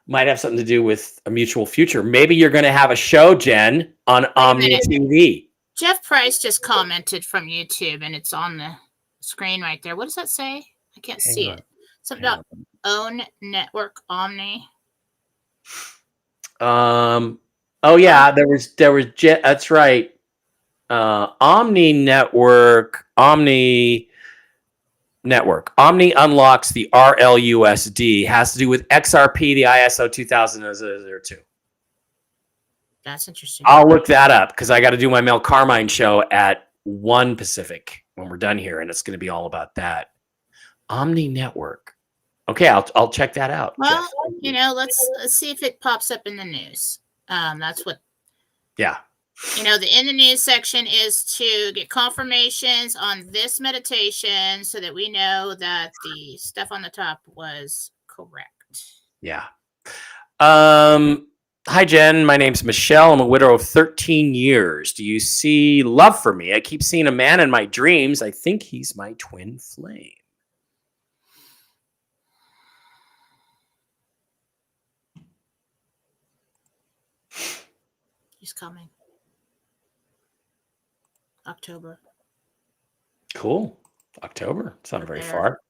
[SPEAKER 1] Might have something to do with a mutual future. Maybe you're going to have a show, Jen, on Omni TV.
[SPEAKER 2] Jeff Price just commented from YouTube, and it's on the screen right there. What does that say? I can't see it. Something about own network Omni.
[SPEAKER 1] Oh yeah, there was that's right. Omni Network, Omni Network. Omni unlocks the RLUSD. Has to do with XRP, the ISO 2002.
[SPEAKER 2] That's interesting.
[SPEAKER 1] I'll look that up because I got to do my Mel Carmine show at 1 Pacific when we're done here, and it's going to be all about that. Omni Network. Okay, I'll check that out.
[SPEAKER 2] Well, let's see if it pops up in the news. That's what.
[SPEAKER 1] Yeah.
[SPEAKER 2] The in the news section is to get confirmations on this meditation so that we know that the stuff on the top was correct.
[SPEAKER 1] Yeah. Hi, Jen. My name's Michelle. I'm a widow of 13 years. Do you see love for me? I keep seeing a man in my dreams. I think he's my twin flame.
[SPEAKER 2] He's coming. October.
[SPEAKER 1] Cool. October. It's not very far.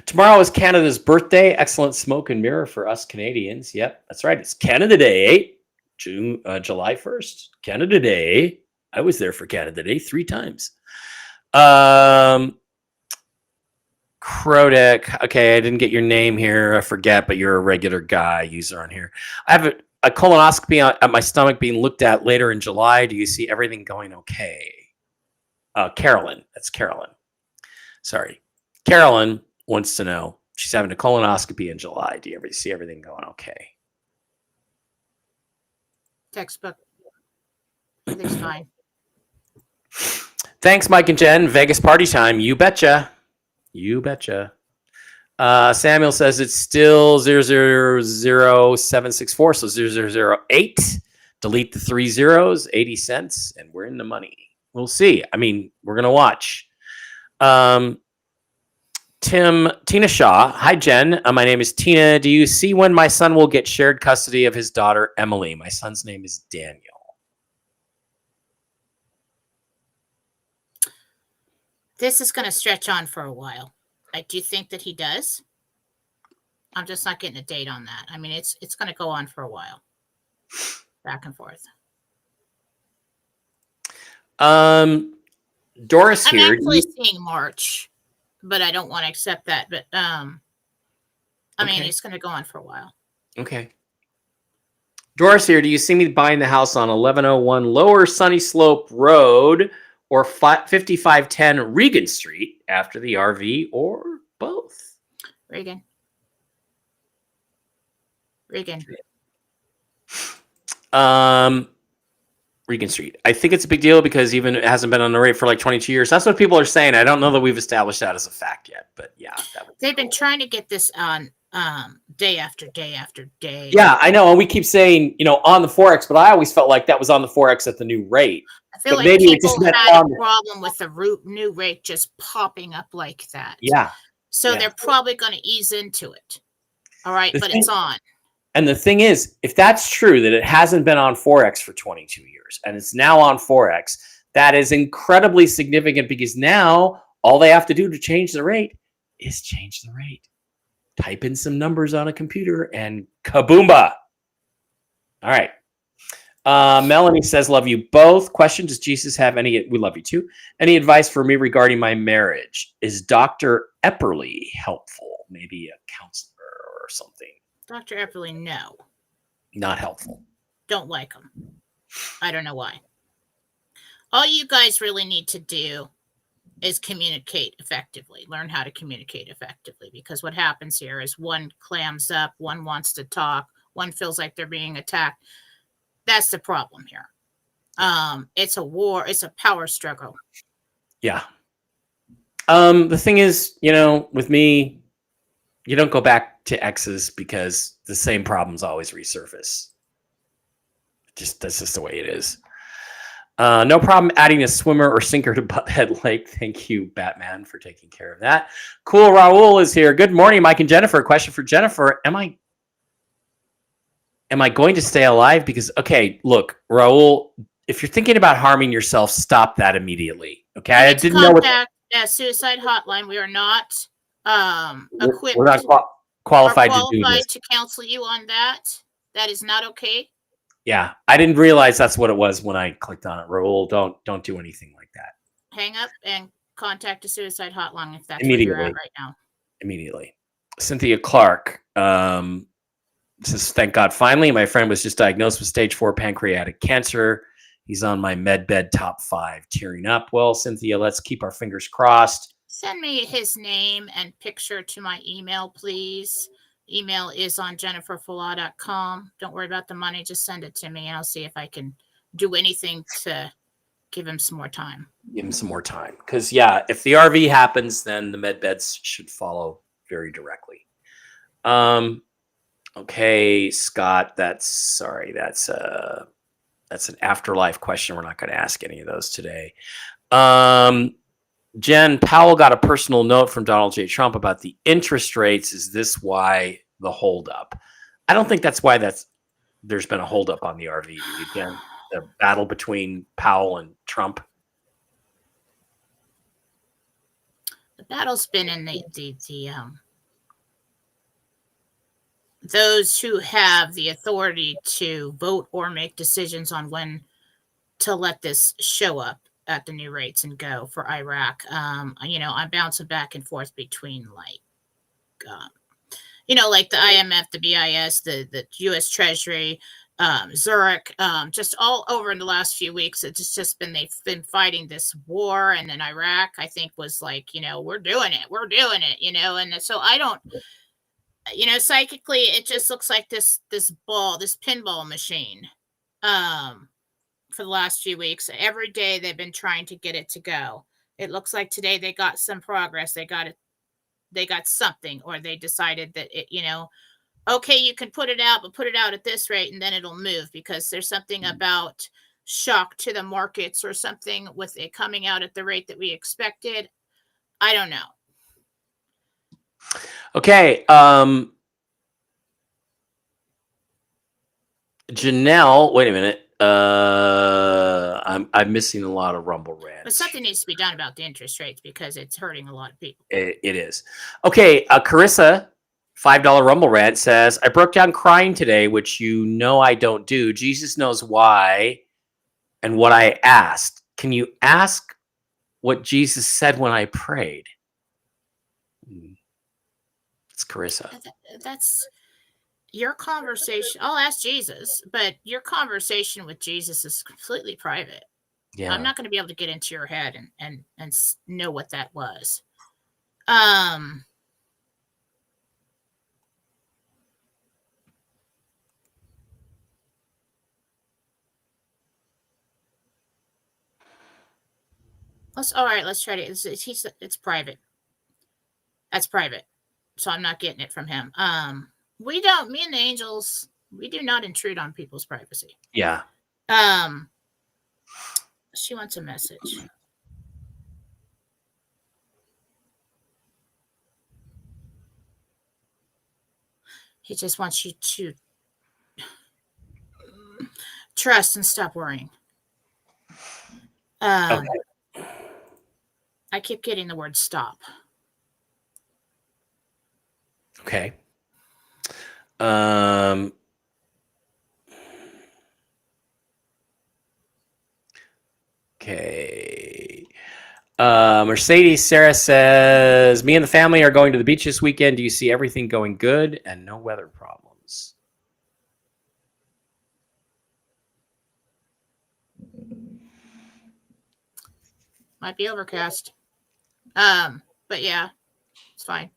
[SPEAKER 1] Tomorrow is Canada's birthday. Excellent smoke and mirror for us Canadians. Yep, that's right. It's Canada Day, July 1st. Canada Day. I was there for Canada Day 3 times. Krodek. Okay, I didn't get your name here. I forget, but you're a regular guy user on here. I have a colonoscopy at my stomach being looked at later in July. Do you see everything going okay? Carolyn. That's Carolyn. Sorry. Carolyn wants to know. She's having a colonoscopy in July. Do you ever see everything going okay?
[SPEAKER 2] Textbook. Everything's fine.
[SPEAKER 1] Thanks, Mike and Jen. Vegas party time. You betcha. You betcha. Samuel says it's still 000764, so 0008. Delete the 3 zeros, 80 cents, and we're in the money. We'll see. I mean, we're going to watch. Tina Shaw. Hi, Jen. My name is Tina. Do you see when my son will get shared custody of his daughter, Emily? My son's name is Daniel.
[SPEAKER 2] This is going to stretch on for a while. I do think that he does. I'm just not getting a date on that. I mean, it's going to go on for a while. Back and forth.
[SPEAKER 1] Doris
[SPEAKER 2] I'm
[SPEAKER 1] here.
[SPEAKER 2] actually seeing March, but I don't want to accept that. But I mean, it's going to go on for a while.
[SPEAKER 1] Okay. Doris here. Do you see me buying the house on 1101 Lower Sunny Slope Road or 5510 Regan Street after the RV, or both?
[SPEAKER 2] Regan.
[SPEAKER 1] Regan Street. I think it's a big deal because even it hasn't been on the rate for like 22 years. That's what people are saying. I don't know that we've established that as a fact yet, but yeah.
[SPEAKER 2] They've been trying to get this on day after day after day.
[SPEAKER 1] Yeah, I know. And we keep saying, on the Forex, but I always felt like that was on the Forex at the new rate.
[SPEAKER 2] I feel like maybe people had a problem with the new rate just popping up like that.
[SPEAKER 1] Yeah.
[SPEAKER 2] So they're probably going to ease into it. All right, but it's on.
[SPEAKER 1] And the thing is, if that's true, that it hasn't been on Forex for 22 years and it's now on Forex, that is incredibly significant because now all they have to do to change the rate is change the rate. Type in some numbers on a computer and kaboomba. All right. Melanie says, love you both. Question, does Jesus have any, we love you too, any advice for me regarding my marriage? Is Dr. Epperly helpful? Maybe a counselor or something.
[SPEAKER 2] Dr. Epperly, no.
[SPEAKER 1] Not helpful.
[SPEAKER 2] Don't like him. I don't know why. All you guys really need to do is communicate effectively. Learn how to communicate effectively, because what happens here is one clams up, one wants to talk, one feels like they're being attacked. That's the problem here. It's a war. It's a power struggle.
[SPEAKER 1] Yeah. The thing is, with me, you don't go back to exes because the same problems always resurface. That's just the way it is. No problem adding a swimmer or sinker to Butthead Lake. Thank you, Batman, for taking care of that. Cool. Raul is here. Good morning, Mike and Jennifer. Question for Jennifer. Am I going to stay alive? Because, okay, look, Raul, if you're thinking about harming yourself, stop that immediately. Okay. I didn't know what
[SPEAKER 2] suicide hotline. We are not equipped.
[SPEAKER 1] We're not qualified to do this.
[SPEAKER 2] To counsel you on that. That is not okay.
[SPEAKER 1] Yeah, I didn't realize that's what it was when I clicked on it. Raul, don't do anything like that.
[SPEAKER 2] Hang up and contact a suicide hotline if that's where you're
[SPEAKER 1] Immediately.
[SPEAKER 2] at right now.
[SPEAKER 1] Immediately. Cynthia Clark says, thank God, finally, my friend was just diagnosed with stage 4 pancreatic cancer. He's on my med bed top 5, tearing up. Well, Cynthia, let's keep our fingers crossed.
[SPEAKER 2] Send me his name and picture to my email, please. Email is on jenniferfala.com. Don't worry about the money. Just send it to me, and I'll see if I can do anything to give him some more time.
[SPEAKER 1] Give him some more time. Because, yeah, if the RV happens, then the med beds should follow very directly. Okay, Scott, that's an afterlife question. We're not going to ask any of those today. Jen, Powell got a personal note from Donald J. Trump about the interest rates. Is this why the holdup? I don't think that's why there's been a holdup on the RV. Again, the battle between Powell and Trump.
[SPEAKER 2] The battle's been in the those who have the authority to vote or make decisions on when to let this show up at the new rates and go for Iraq. I'm bouncing back and forth between like the IMF, the BIS, the U.S. Treasury, Zurich, just all over in the last few weeks. It's just been, they've been fighting this war. And then Iraq, I think, was like, we're doing it, and so I don't, psychically, it just looks like this pinball machine for the last few weeks. Every day they've been trying to get it to go. It looks like today they got some progress. They got something, or they decided that okay, you can put it out, but put it out at this rate and then it'll move, because there's something about shock to the markets or something with it coming out at the rate that we expected. I don't know.
[SPEAKER 1] Okay. Janelle, wait a minute. I'm missing a lot of Rumble rants.
[SPEAKER 2] But something needs to be done about the interest rates, because it's hurting a lot of people.
[SPEAKER 1] It is. Okay. Carissa, $5 Rumble rant says, I broke down crying today, which I don't do. Jesus knows why and what I asked. Can you ask what Jesus said when I prayed? It's Carissa.
[SPEAKER 2] That's your conversation. I'll ask Jesus, but your conversation with Jesus is completely private.
[SPEAKER 1] Yeah.
[SPEAKER 2] I'm not going to be able to get into your head and know what that was. Let's try to, it's private. That's private. So I'm not getting it from him. Me and the angels, we do not intrude on people's privacy.
[SPEAKER 1] Yeah.
[SPEAKER 2] She wants a message. He just wants you to trust and stop worrying. Okay. I keep getting the word stop.
[SPEAKER 1] Okay. Okay. Mercedes Sarah says, me and the family are going to the beach this weekend. Do you see everything going good and no weather problems?
[SPEAKER 2] Might be overcast. But yeah, it's fine.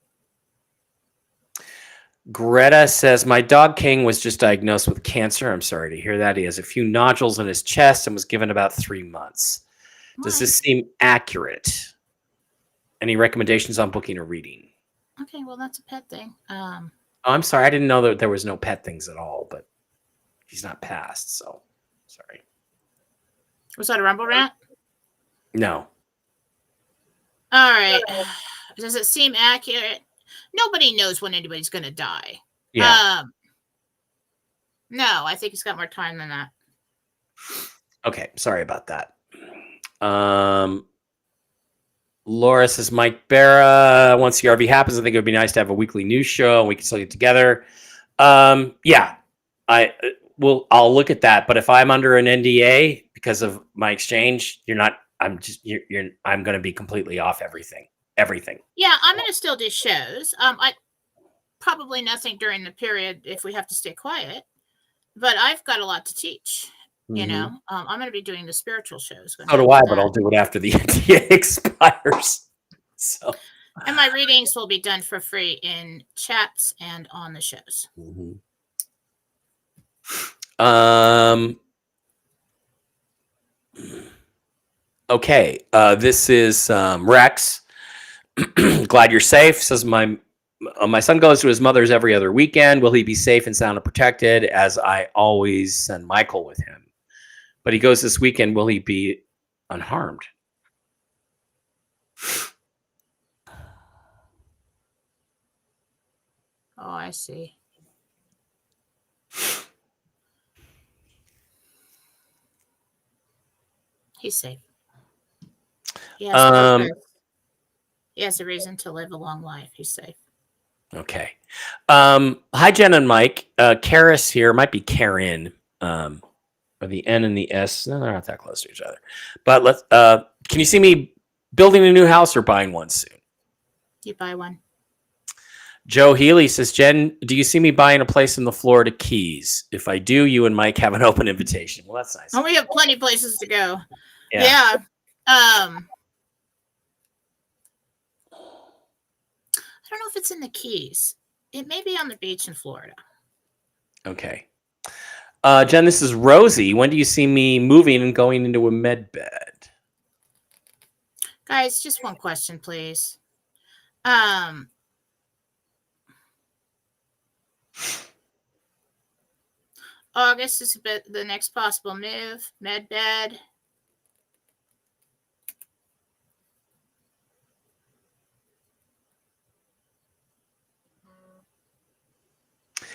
[SPEAKER 1] Greta says, my dog King was just diagnosed with cancer. I'm sorry to hear that. He has a few nodules in his chest and was given about 3 months. Does this seem accurate? Any recommendations on booking a reading?
[SPEAKER 2] Okay, well, that's a pet thing.
[SPEAKER 1] Oh, I'm sorry. I didn't know that there was no pet things at all, but he's not passed, so sorry.
[SPEAKER 2] Was that a Rumble rant?
[SPEAKER 1] No.
[SPEAKER 2] All right. Does it seem accurate? Nobody knows when anybody's going to die.
[SPEAKER 1] Yeah.
[SPEAKER 2] No, I think he's got more time than that.
[SPEAKER 1] Okay, sorry about that. Laura says, Mike Bara, once the RV happens, I think it would be nice to have a weekly news show and we can still get together. Yeah, I'll look at that. But if I'm under an NDA because of my exchange, you're not I'm going to be completely off everything.
[SPEAKER 2] Yeah, I'm going to still do shows. I probably nothing during the period if we have to stay quiet, but I've got a lot to teach. You know, I'm going to be doing the spiritual shows.
[SPEAKER 1] So do I, but I'll do it after the NDA expires. So,
[SPEAKER 2] and my readings will be done for free in chats and on the shows.
[SPEAKER 1] Okay, this is Rex. Glad you're safe. Says my son goes to his mother's every other weekend. Will he be safe and sound and protected? As I always send Michael with him, but he goes this weekend. Will he be unharmed?
[SPEAKER 2] Oh, I see. He's safe. He has a reason to live a long life. He's safe.
[SPEAKER 1] Okay. Hi, Jen and Mike. Karis here. Might be Karen. Or the N and the S. No, they're not that close to each other. But let's. Can you see me building a new house or buying one soon?
[SPEAKER 2] You buy one.
[SPEAKER 1] Joe Healy says, Jen, do you see me buying a place in the Florida Keys? If I do, you and Mike have an open invitation. Well, that's nice.
[SPEAKER 2] Oh, we have plenty of places to go.
[SPEAKER 1] Yeah.
[SPEAKER 2] I don't know if it's in the Keys. It may be on the beach in Florida.
[SPEAKER 1] Okay. Jen, this is Rosie. When do you see me moving and going into a med bed?
[SPEAKER 2] Guys, just one question, please. August is the next possible move. Med bed.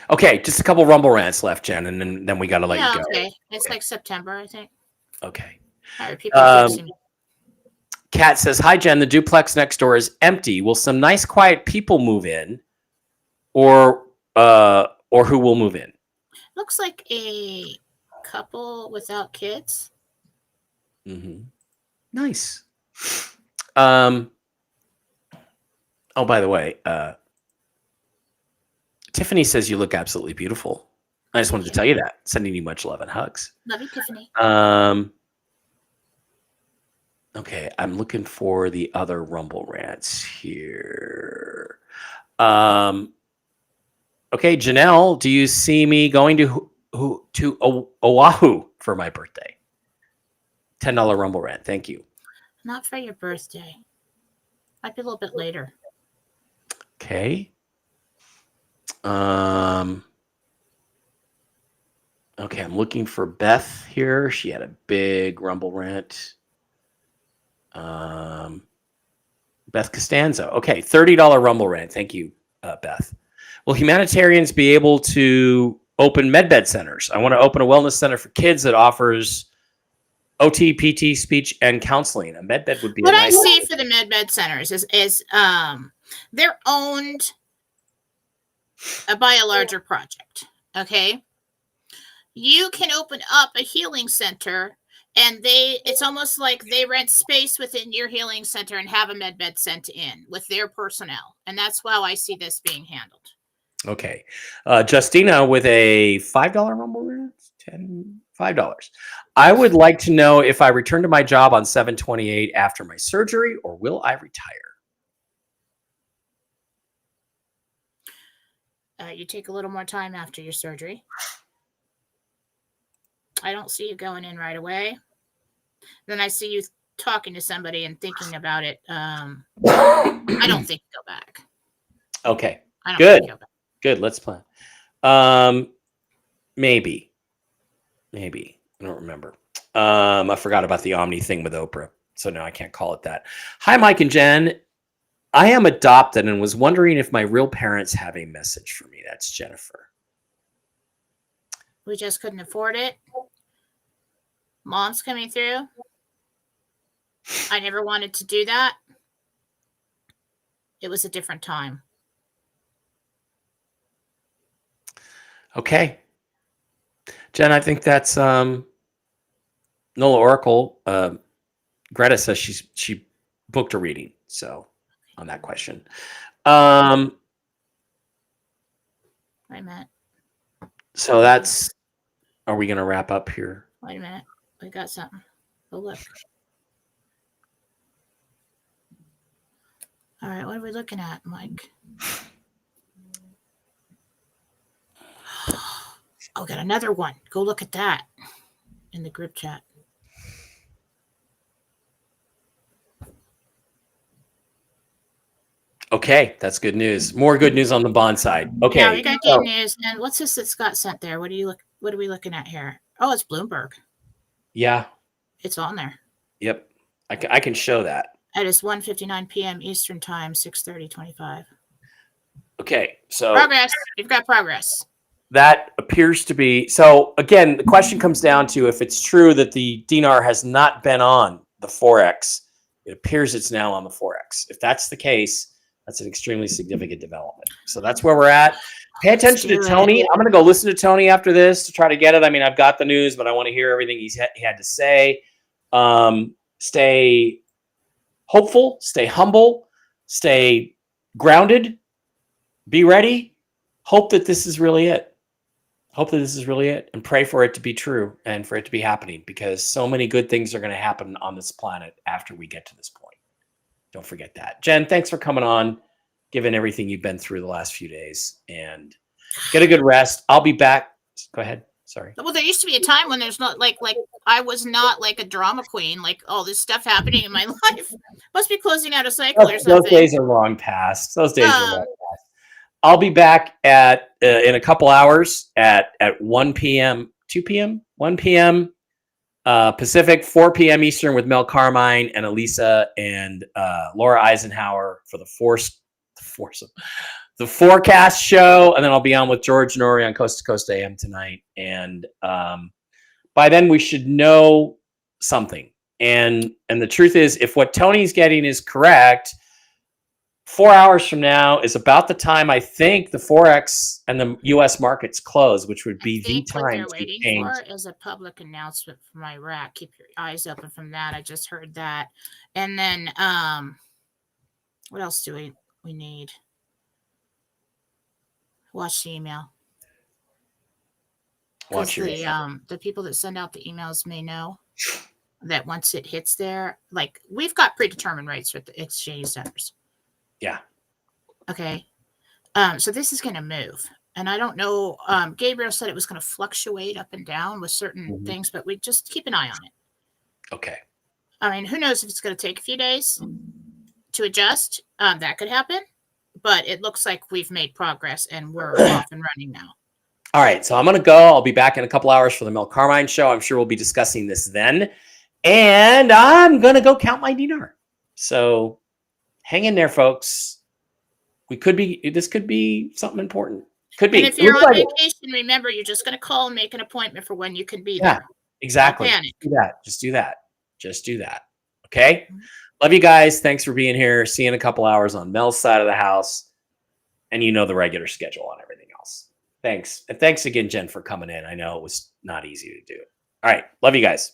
[SPEAKER 1] Okay, just a couple Rumble rants left, Jen, and then we got to let you go.
[SPEAKER 2] Okay. It's like September, I think.
[SPEAKER 1] Okay.
[SPEAKER 2] All right, people are fixing me.
[SPEAKER 1] Kat says, hi, Jen. The duplex next door is empty. Will some nice, quiet people move in, or who will move in?
[SPEAKER 2] Looks like a couple without kids.
[SPEAKER 1] Nice. Oh, by the way, Tiffany says you look absolutely beautiful. I just wanted to tell you that. Sending you much love and hugs.
[SPEAKER 2] Love you, Tiffany.
[SPEAKER 1] Okay, I'm looking for the other Rumble rants here. Okay, Janelle, do you see me going to Oahu for my birthday? $10 Rumble rant. Thank you.
[SPEAKER 2] Not for your birthday. Might be a little bit later.
[SPEAKER 1] Okay. Okay, I'm looking for Beth here. She had a big Rumble rant. Beth Costanzo. Okay, $30 Rumble rant. Thank you, Beth. Will humanitarians be able to open medbed centers? I want to open a wellness center for kids that offers OT, PT, speech, and counseling. A medbed would be
[SPEAKER 2] what
[SPEAKER 1] a nice.
[SPEAKER 2] I see for the medbed centers is they're owned by a larger project. Okay, you can open up a healing center. And it's almost like they rent space within your healing center and have a med bed sent in with their personnel. And that's how I see this being handled.
[SPEAKER 1] Okay. Justina with a $5 Rumble rant? $5. I would like to know if I return to my job on 7/28 after my surgery, or will I retire?
[SPEAKER 2] You take a little more time after your surgery. I don't see you going in right away. Then I see you talking to somebody and thinking about it. I don't think you go back.
[SPEAKER 1] Okay.
[SPEAKER 2] I don't
[SPEAKER 1] Good.
[SPEAKER 2] think you go back.
[SPEAKER 1] Good. Let's plan. Maybe. I don't remember. I forgot about the Omni thing with Oprah, so now I can't call it that. Hi, Mike and Jen. I am adopted and was wondering if my real parents have a message for me. That's Jennifer.
[SPEAKER 2] We just couldn't afford it. Mom's coming through. I never wanted to do that. It was a different time.
[SPEAKER 1] Okay. Jen, I think that's Nola Oracle Greta says she booked a reading. So on that question.
[SPEAKER 2] Wait a minute.
[SPEAKER 1] So that's, are we going to wrap up here?
[SPEAKER 2] Wait a minute. We got something. Go look. All right. What are we looking at, Mike? Oh, got another one. Go look at that in the group chat.
[SPEAKER 1] Okay, that's good news. More good news on the bond side. Okay.
[SPEAKER 2] Yeah, we got good news. And what's this that Scott sent there? What are we looking at here? Oh, it's Bloomberg.
[SPEAKER 1] Yeah.
[SPEAKER 2] It's on there.
[SPEAKER 1] Yep. I can show that.
[SPEAKER 2] It is 1:59 p.m. Eastern Time, 6:30:25.
[SPEAKER 1] Okay. So
[SPEAKER 2] progress. We've got progress.
[SPEAKER 1] That appears to be. So again, the question comes down to if it's true that the dinar has not been on the Forex, it appears it's now on the Forex. If that's the case, that's an extremely significant development. So that's where we're at. Pay attention to Tony. I'm going to go listen to Tony after this to try to get it. I mean, I've got the news, but I want to hear everything he had to say. Stay hopeful, stay humble, stay grounded, be ready. Hope that this is really it. Hope that this is really it, and pray for it to be true and for it to be happening, because so many good things are going to happen on this planet after we get to this point. Don't forget that. Jen, thanks for coming on, given everything you've been through the last few days, and get a good rest. I'll be back. Go ahead. Sorry.
[SPEAKER 2] Well, there used to be a time when there's not like I was not like a drama queen, like all this stuff happening in my life. Must be closing out a cycle or something.
[SPEAKER 1] Those days are long past. Those days are long past. I'll be back at in a couple hours at 1 p.m., 2 p.m., 1 p.m. Pacific, 4 p.m. Eastern with Mel Carmine and Elisa and Laura Eisenhower for the forecast show, and then I'll be on with George Norrie on Coast to Coast AM tonight. And by then we should know something. And the truth is, if what Tony's getting is correct, 4 hours from now is about the time I think the Forex and the U.S. markets close, which would be the time
[SPEAKER 2] what they're
[SPEAKER 1] to
[SPEAKER 2] waiting
[SPEAKER 1] change.
[SPEAKER 2] for is a public announcement from Iraq. Keep your eyes open from that. I just heard that. And then what else do we need? Watch the email.
[SPEAKER 1] Watch your
[SPEAKER 2] the people that send out the emails may know that once it hits there, like we've got predetermined rates with the exchange centers.
[SPEAKER 1] Yeah.
[SPEAKER 2] Okay. So this is going to move. And I don't know. Gabriel said it was going to fluctuate up and down with certain things, but we just keep an eye on it.
[SPEAKER 1] Okay.
[SPEAKER 2] I mean, who knows if it's going to take a few days to adjust? That could happen. But it looks like we've made progress and we're off and running now.
[SPEAKER 1] All right. So I'm going to go. I'll be back in a couple hours for the Mel Carmine show. I'm sure we'll be discussing this then. And I'm going to go count my dinar. So hang in there, folks. This could be something important. Could be.
[SPEAKER 2] And if you're on vacation, remember, you're just going to call and make an appointment for when you can be there.
[SPEAKER 1] Exactly. Just do that. Just do that. Okay. Love you guys. Thanks for being here. See you in a couple hours on Mel's side of the house. And you know the regular schedule on everything else. Thanks. And thanks again, Jen, for coming in. I know it was not easy to do. All right. Love you guys.